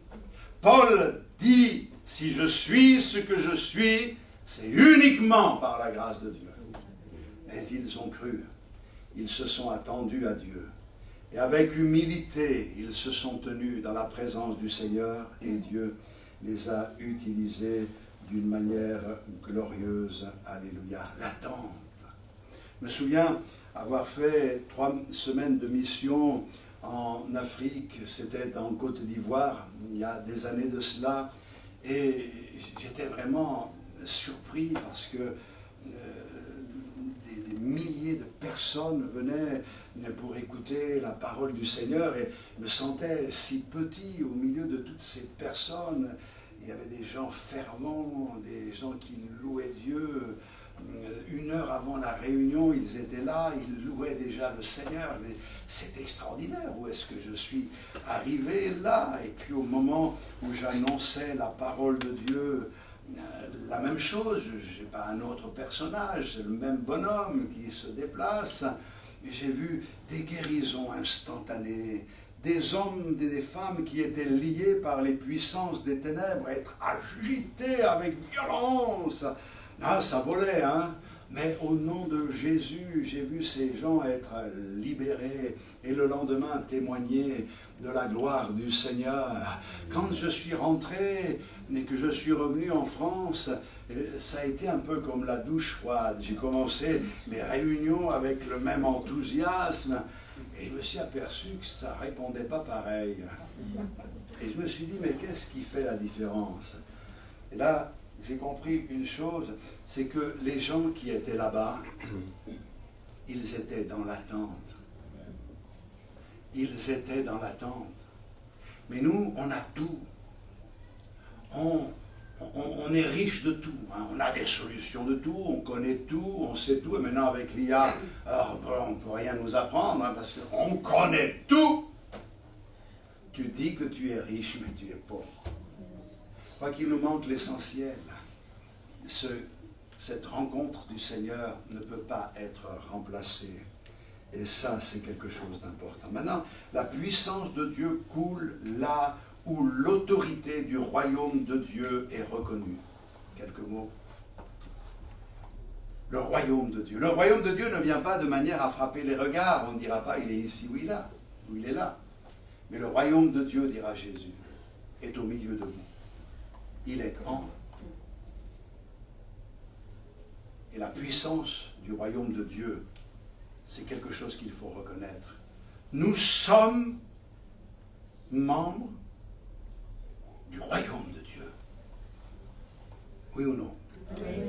Paul dit: si je suis ce que je suis, c'est uniquement par la grâce de Dieu. Mais ils ont cru, ils se sont attendus à Dieu. Et avec humilité, ils se sont tenus dans la présence du Seigneur et Dieu les a utilisés d'une manière glorieuse. Alléluia. L'attente. Je me souviens avoir fait 3 semaines de mission en Afrique, c'était en Côte d'Ivoire, il y a des années de cela, et j'étais vraiment surpris parce que des milliers de personnes venaient pour écouter la parole du Seigneur et me sentais si petit au milieu de toutes ces personnes. Il y avait des gens fervents, des gens qui louaient Dieu. 1 heure avant la réunion, ils étaient là, ils louaient déjà le Seigneur. Mais c'est extraordinaire, où est-ce que je suis arrivé là? Et puis au moment où j'annonçais la parole de Dieu, la même chose, je n'ai pas un autre personnage, c'est le même bonhomme qui se déplace. Et j'ai vu des guérisons instantanées, des hommes et des femmes qui étaient liés par les puissances des ténèbres, être agités avec violence. Ah, ça volait, hein? Mais au nom de Jésus, j'ai vu ces gens être libérés et le lendemain témoigner de la gloire du Seigneur. Quand je suis rentré et que je suis revenu en France, ça a été un peu comme la douche froide. J'ai commencé mes réunions avec le même enthousiasme et je me suis aperçu que ça ne répondait pas pareil. Et je me suis dit, mais qu'est-ce qui fait la différence? Et là, j'ai compris une chose, c'est que les gens qui étaient là-bas, ils étaient dans l'attente. Ils étaient dans l'attente. Mais nous, on a tout. On est riche de tout. Hein. On a des solutions de tout, on connaît tout, on sait tout. Et maintenant, avec l'IA, on ne peut rien nous apprendre, hein, parce qu'on connaît tout. Tu dis que tu es riche, mais tu es pauvre. Je crois qu'il nous manque l'essentiel. Cette rencontre du Seigneur ne peut pas être remplacée. Et ça, c'est quelque chose d'important. Maintenant, la puissance de Dieu coule là où l'autorité du royaume de Dieu est reconnue. Quelques mots. Le royaume de Dieu. Le royaume de Dieu ne vient pas de manière à frapper les regards. On ne dira pas, il est ici ou il est là. Mais le royaume de Dieu, dira Jésus, est au milieu de vous. Il est en vous. Et la puissance du royaume de Dieu, c'est quelque chose qu'il faut reconnaître. Nous sommes membres du royaume de Dieu. Oui ou non?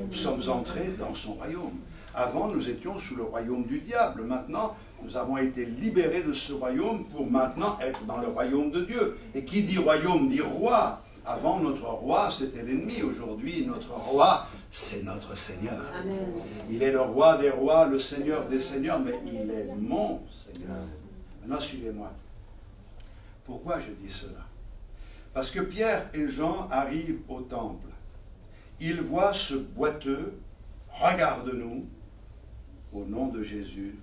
Nous sommes entrés dans son royaume. Avant, nous étions sous le royaume du diable. Maintenant, nous avons été libérés de ce royaume pour maintenant être dans le royaume de Dieu. Et qui dit royaume dit roi. Avant, notre roi, c'était l'ennemi. Aujourd'hui, notre roi, c'est notre Seigneur. Amen. Il est le roi des rois, le Seigneur des seigneurs, mais il est mon Seigneur. Maintenant, suivez-moi. Pourquoi je dis cela? Parce que Pierre et Jean arrivent au temple. Ils voient ce boiteux, regarde-nous, au nom de Jésus,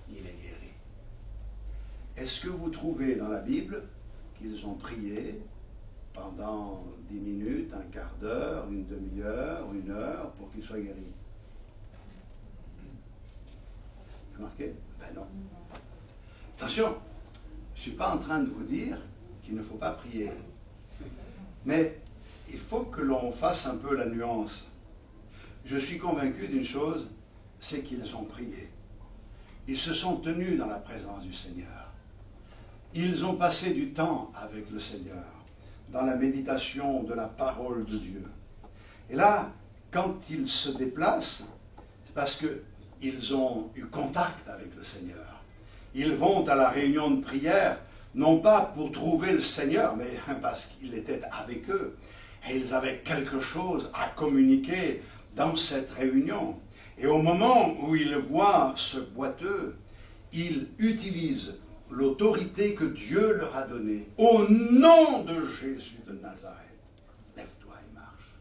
il est guéri. est-ce que vous trouvez dans la Bible qu'ils ont prié pendant 10 minutes, un quart d'heure, une demi-heure, une heure pour qu'ils soient guéris? Vous remarquez? Ben non. Attention, je ne suis pas en train de vous dire qu'il ne faut pas prier. Mais il faut que l'on fasse un peu la nuance. Je suis convaincu d'une chose, c'est qu'ils ont prié. Ils se sont tenus dans la présence du Seigneur. Ils ont passé du temps avec le Seigneur, dans la méditation de la parole de Dieu. Et là, quand ils se déplacent, c'est parce qu'ils ont eu contact avec le Seigneur. Ils vont à la réunion de prière, non pas pour trouver le Seigneur, mais parce qu'il était avec eux. Et ils avaient quelque chose à communiquer dans cette réunion. Et au moment où ils voient ce boiteux, ils utilisent l'autorité que Dieu leur a donnée. Au nom de Jésus de Nazareth, lève-toi et marche.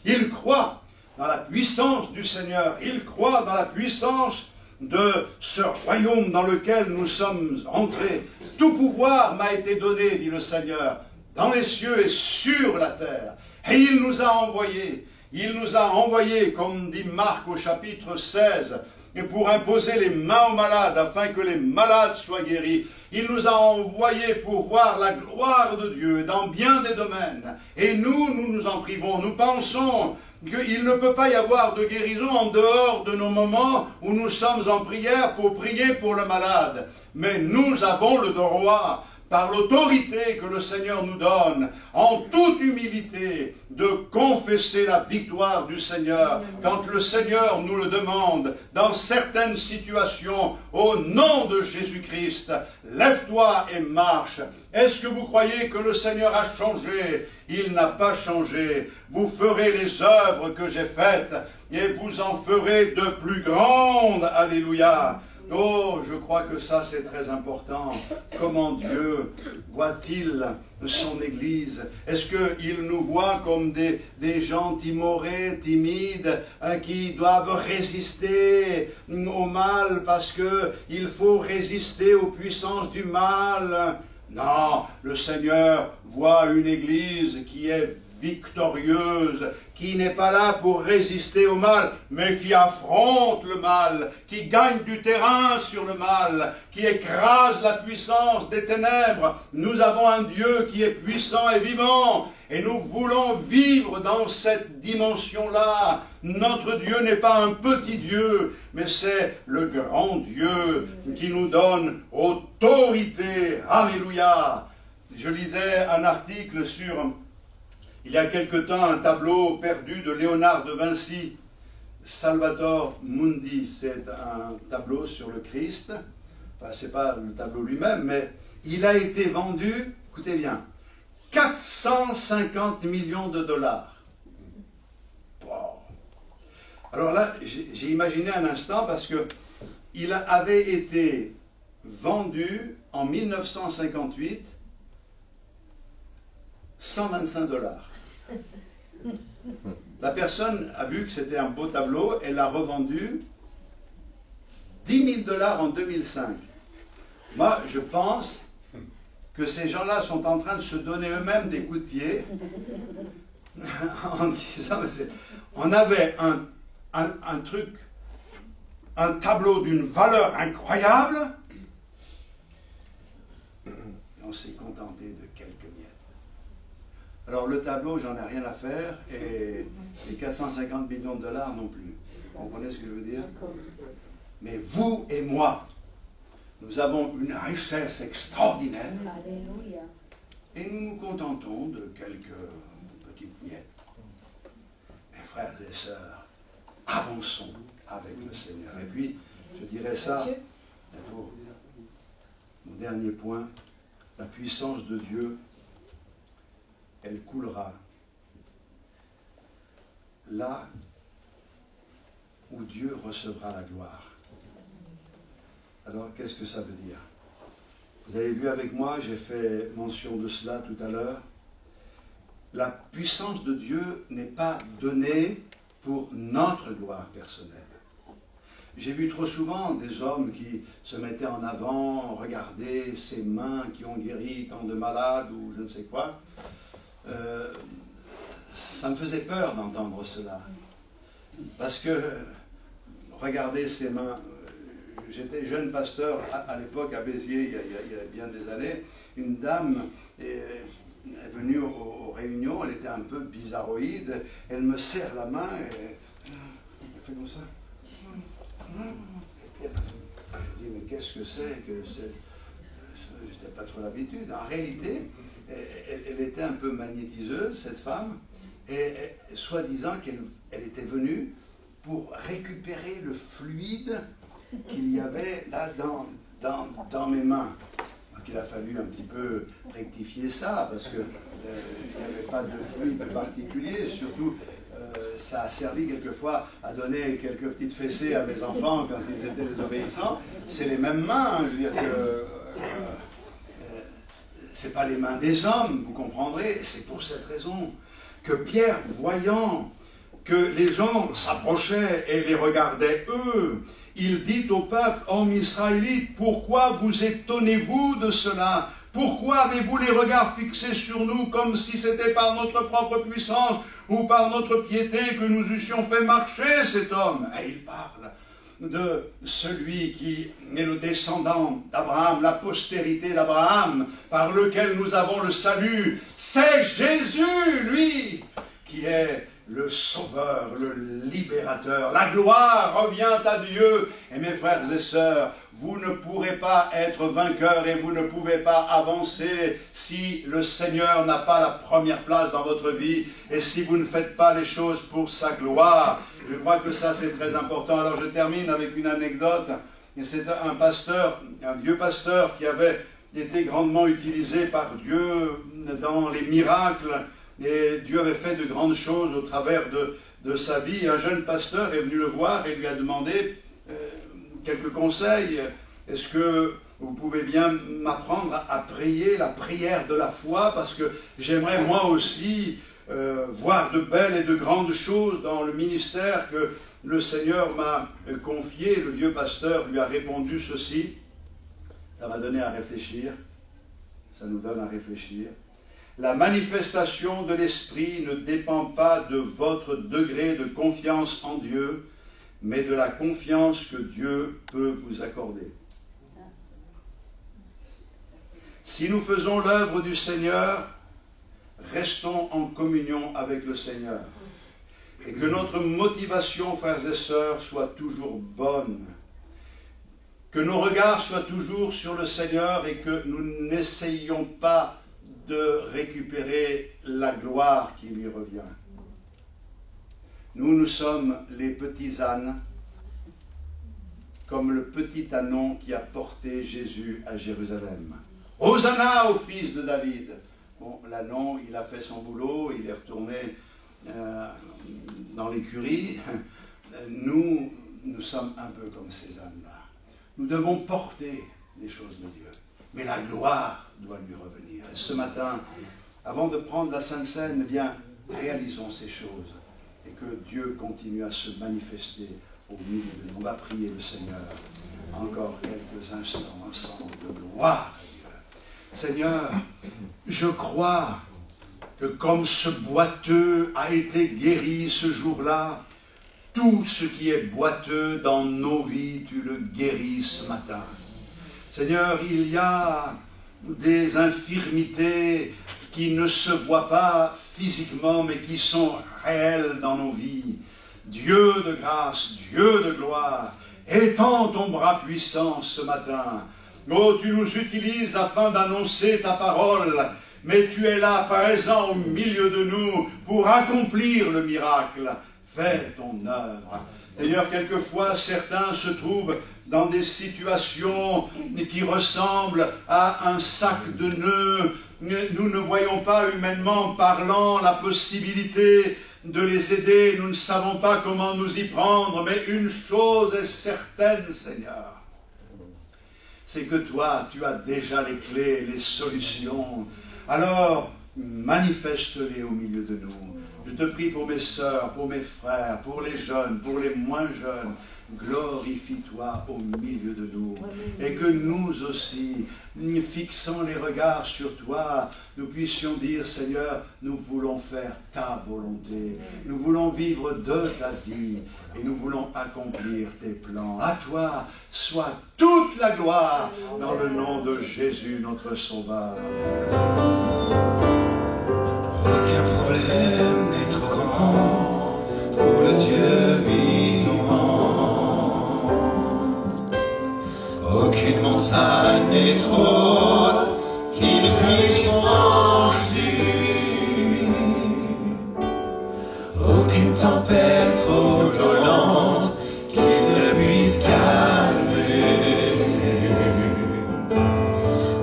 Ils croient dans la puissance du Seigneur. Ils croient dans la puissance de ce royaume dans lequel nous sommes entrés. Tout pouvoir m'a été donné, dit le Seigneur, dans les cieux et sur la terre. Et il nous a envoyés. Il nous a envoyés, comme dit Marc au chapitre 16, et pour imposer les mains aux malades, afin que les malades soient guéris. Il nous a envoyés pour voir la gloire de Dieu dans bien des domaines. Et nous nous en privons. Nous pensons qu'il ne peut pas y avoir de guérison en dehors de nos moments où nous sommes en prière pour prier pour le malade. Mais nous avons le droit, par l'autorité que le Seigneur nous donne, en toute humilité, de confesser la victoire du Seigneur. Quand le Seigneur nous le demande, dans certaines situations, au nom de Jésus-Christ, lève-toi et marche. Est-ce que vous croyez que le Seigneur a changé? Il n'a pas changé. Vous ferez les œuvres que j'ai faites, et vous en ferez de plus grandes. Alléluia. Oh, je crois que ça c'est très important. Comment Dieu voit-il son Église? Est-ce qu'il nous voit comme des gens timorés, timides, qui doivent résister au mal parce qu'il faut résister aux puissances du mal? Non, le Seigneur voit une Église qui est victorieuse, qui n'est pas là pour résister au mal, mais qui affronte le mal, qui gagne du terrain sur le mal, qui écrase la puissance des ténèbres. Nous avons un Dieu qui est puissant et vivant, et nous voulons vivre dans cette dimension-là. Notre Dieu n'est pas un petit Dieu, mais c'est le grand Dieu qui nous donne autorité. Alléluia. Je lisais un article sur... Il y a quelque temps, un tableau perdu de Léonard de Vinci, Salvator Mundi. C'est un tableau sur le Christ. Enfin, ce n'est pas le tableau lui-même, mais il a été vendu, écoutez bien, 450 millions de dollars. Wow. Alors là, j'ai imaginé un instant parce qu'il avait été vendu en 1958 125 dollars. La personne a vu que c'était un beau tableau, elle l'a revendu 10 000 dollars en 2005. Moi, je pense que ces gens-là sont en train de se donner eux-mêmes des coups de pied en disant, on avait un truc, un tableau d'une valeur incroyable, et on s'est contenté de quelques miettes. Alors le tableau, j'en ai rien à faire, et les 450 millions de dollars non plus. Vous comprenez ce que je veux dire? Mais vous et moi, nous avons une richesse extraordinaire. Alléluia. Et nous nous contentons de quelques petites miettes. Mes frères et sœurs, avançons avec le Seigneur. Et puis, je dirais ça, pour mon dernier point, la puissance de Dieu, elle coulera là où Dieu recevra la gloire. Alors, qu'est-ce que ça veut dire? Vous avez vu avec moi, j'ai fait mention de cela tout à l'heure. La puissance de Dieu n'est pas donnée pour notre gloire personnelle. J'ai vu trop souvent des hommes qui se mettaient en avant, regardaient ces mains qui ont guéri tant de malades ou je ne sais quoi. Ça me faisait peur d'entendre cela. Parce que, regardez ces mains. J'étais jeune pasteur à l'époque à Béziers, il y a bien des années. Une dame est venue aux réunions, elle était un peu bizarroïde. Elle me serre la main et elle fait comme ça. Et puis, je dis, mais qu'est-ce que c'est que c'est? Je n'étais pas trop l'habitude. En réalité, elle était un peu magnétiseuse, cette femme, et soi-disant qu'elle était venue pour récupérer le fluide qu'il y avait là dans mes mains. Donc il a fallu un petit peu rectifier ça, parce qu'il n'y avait pas de fluide particulier, surtout ça a servi quelquefois à donner quelques petites fessées à mes enfants quand ils étaient désobéissants. C'est les mêmes mains, je veux dire que c'est pas les mains des hommes, vous comprendrez. C'est pour cette raison que Pierre, voyant que les gens s'approchaient et les regardaient eux, il dit au peuple, hommes israélites, pourquoi vous étonnez-vous de cela? Pourquoi avez-vous les regards fixés sur nous comme si c'était par notre propre puissance ou par notre piété que nous eussions fait marcher cet homme? Et il parle de celui qui est le descendant d'Abraham, la postérité d'Abraham, par lequel nous avons le salut. C'est Jésus, lui, qui est le Sauveur, le Libérateur. La gloire revient à Dieu. Et mes frères et sœurs, vous ne pourrez pas être vainqueurs et vous ne pouvez pas avancer si le Seigneur n'a pas la première place dans votre vie et si vous ne faites pas les choses pour sa gloire. Je crois que ça c'est très important. Alors je termine avec une anecdote. C'est un pasteur, un vieux pasteur qui avait été grandement utilisé par Dieu dans les miracles. Et Dieu avait fait de grandes choses au travers de sa vie. Un jeune pasteur est venu le voir et lui a demandé quelques conseils. Est-ce que vous pouvez bien m'apprendre à prier la prière de la foi? Parce que j'aimerais moi aussi voir de belles et de grandes choses dans le ministère que le Seigneur m'a confié. Le vieux pasteur lui a répondu ceci. Ça m'a donné à réfléchir. Ça nous donne à réfléchir. La manifestation de l'Esprit ne dépend pas de votre degré de confiance en Dieu, mais de la confiance que Dieu peut vous accorder. Si nous faisons l'œuvre du Seigneur, restons en communion avec le Seigneur. Et que notre motivation, frères et sœurs, soit toujours bonne. Que nos regards soient toujours sur le Seigneur et que nous n'essayions pas de récupérer la gloire qui lui revient. Nous sommes les petits ânes, comme le petit ânon qui a porté Jésus à Jérusalem. Hosanna au fils de David. Bon, l'ânon, il a fait son boulot, il est retourné dans l'écurie. Nous sommes un peu comme ces ânes-là. Nous devons porter les choses de Dieu. Mais la gloire doit lui revenir. Et ce matin, avant de prendre la Sainte Seine, eh bien, réalisons ces choses. Et que Dieu continue à se manifester au milieu de nous. On va prier le Seigneur encore quelques instants ensemble de gloire à Dieu. Seigneur, je crois que comme ce boiteux a été guéri ce jour-là, tout ce qui est boiteux dans nos vies, tu le guéris ce matin. Seigneur, il y a des infirmités qui ne se voient pas physiquement, mais qui sont réelles dans nos vies. Dieu de grâce, Dieu de gloire, étends ton bras puissant ce matin. Oh, tu nous utilises afin d'annoncer ta parole, mais tu es là, présent au milieu de nous, pour accomplir le miracle. Fais ton œuvre. D'ailleurs, quelquefois, certains se trouvent dans des situations qui ressemblent à un sac de nœuds. Nous ne voyons pas, humainement parlant, la possibilité de les aider. Nous ne savons pas comment nous y prendre. Mais une chose est certaine, Seigneur, c'est que toi, tu as déjà les clés, les solutions. Alors, manifeste-les au milieu de nous. Je te prie pour mes sœurs, pour mes frères, pour les jeunes, pour les moins jeunes. glorifie-toi au milieu de nous. Et que nous aussi, fixant les regards sur toi, nous puissions dire, Seigneur, nous voulons faire ta volonté. Nous voulons vivre de ta vie. Et nous voulons accomplir tes plans. À toi soit toute la gloire dans le nom de Jésus, notre Sauveur. Aucun problème n'est trop grand pour le Dieu vivant. Aucune montagne n'est trop haute qui ne puisse franchir. Aucune tempête trop violente qui ne puisse calmer.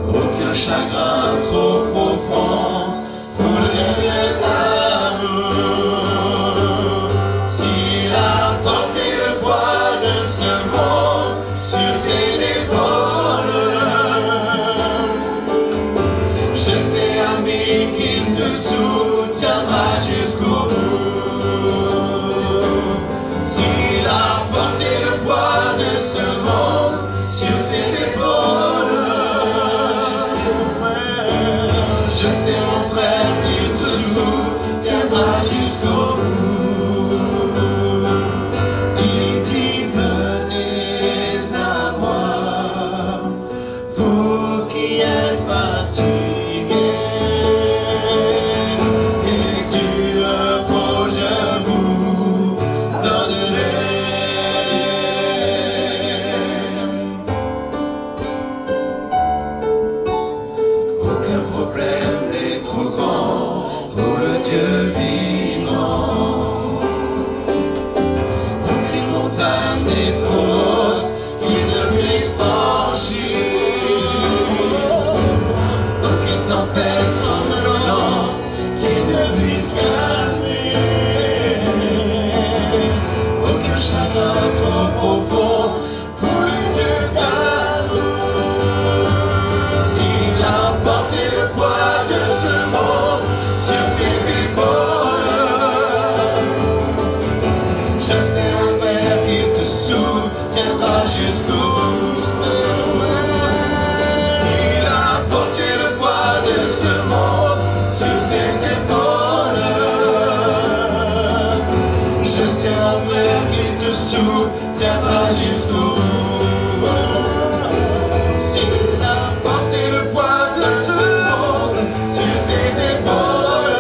Aucun chagrin trop profond pour le Dieu d'amour. S'il a porté le poids de ce monde sur ses épaules, je sais, ami, qu'il te soutiendra jusqu'au bout. S'il a porté le poids de ce monde sur ses épaules, je sais, mon frère, qu'il te soutiendra jusqu'au bout. Il dit, venez à moi, vous qui êtes fatigués, et du repos je vous donnerai. Aucun problème n'est trop grand pour le Dieu vivant. Aucune montagne n'est trop haute qu'il ne puisse franchir. Aucune tempête trop violente qu'il ne puisse calmer. Aucun chagrin trop profond pour le Dieu d'amour. S'il a porté le poids de ce monde sur ses épaules, je sais, mon frère, qu'il te soutiendra jusqu'au bout. Je sais, mon frère, s'il a porté le poids de ce monde sur ses épaules, je sais, mon frère, qu'il te soutiendra jusqu'au bout. S'il a porté le poids de ce monde sur ses épaules,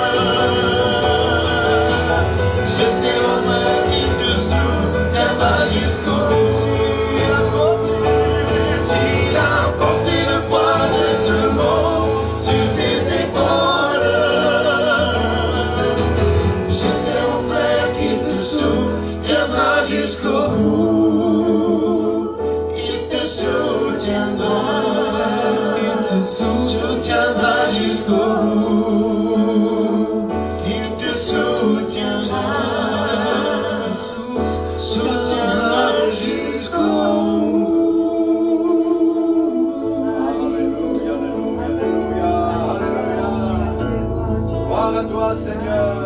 je sais, mon frère, qu'il te soutiendra jusqu'au bout. S'il a porté le poids de ce monde sur ses épaules, je sais, mon frère, qu'il te soutiendra jusqu'au bout. Il te soutiendra, soutiendra jusqu'au bout. Il te soutiendra, soutiendra jusqu'au bout. Alléluia, alléluia, alléluia, alléluia. Gloire à toi, Seigneur.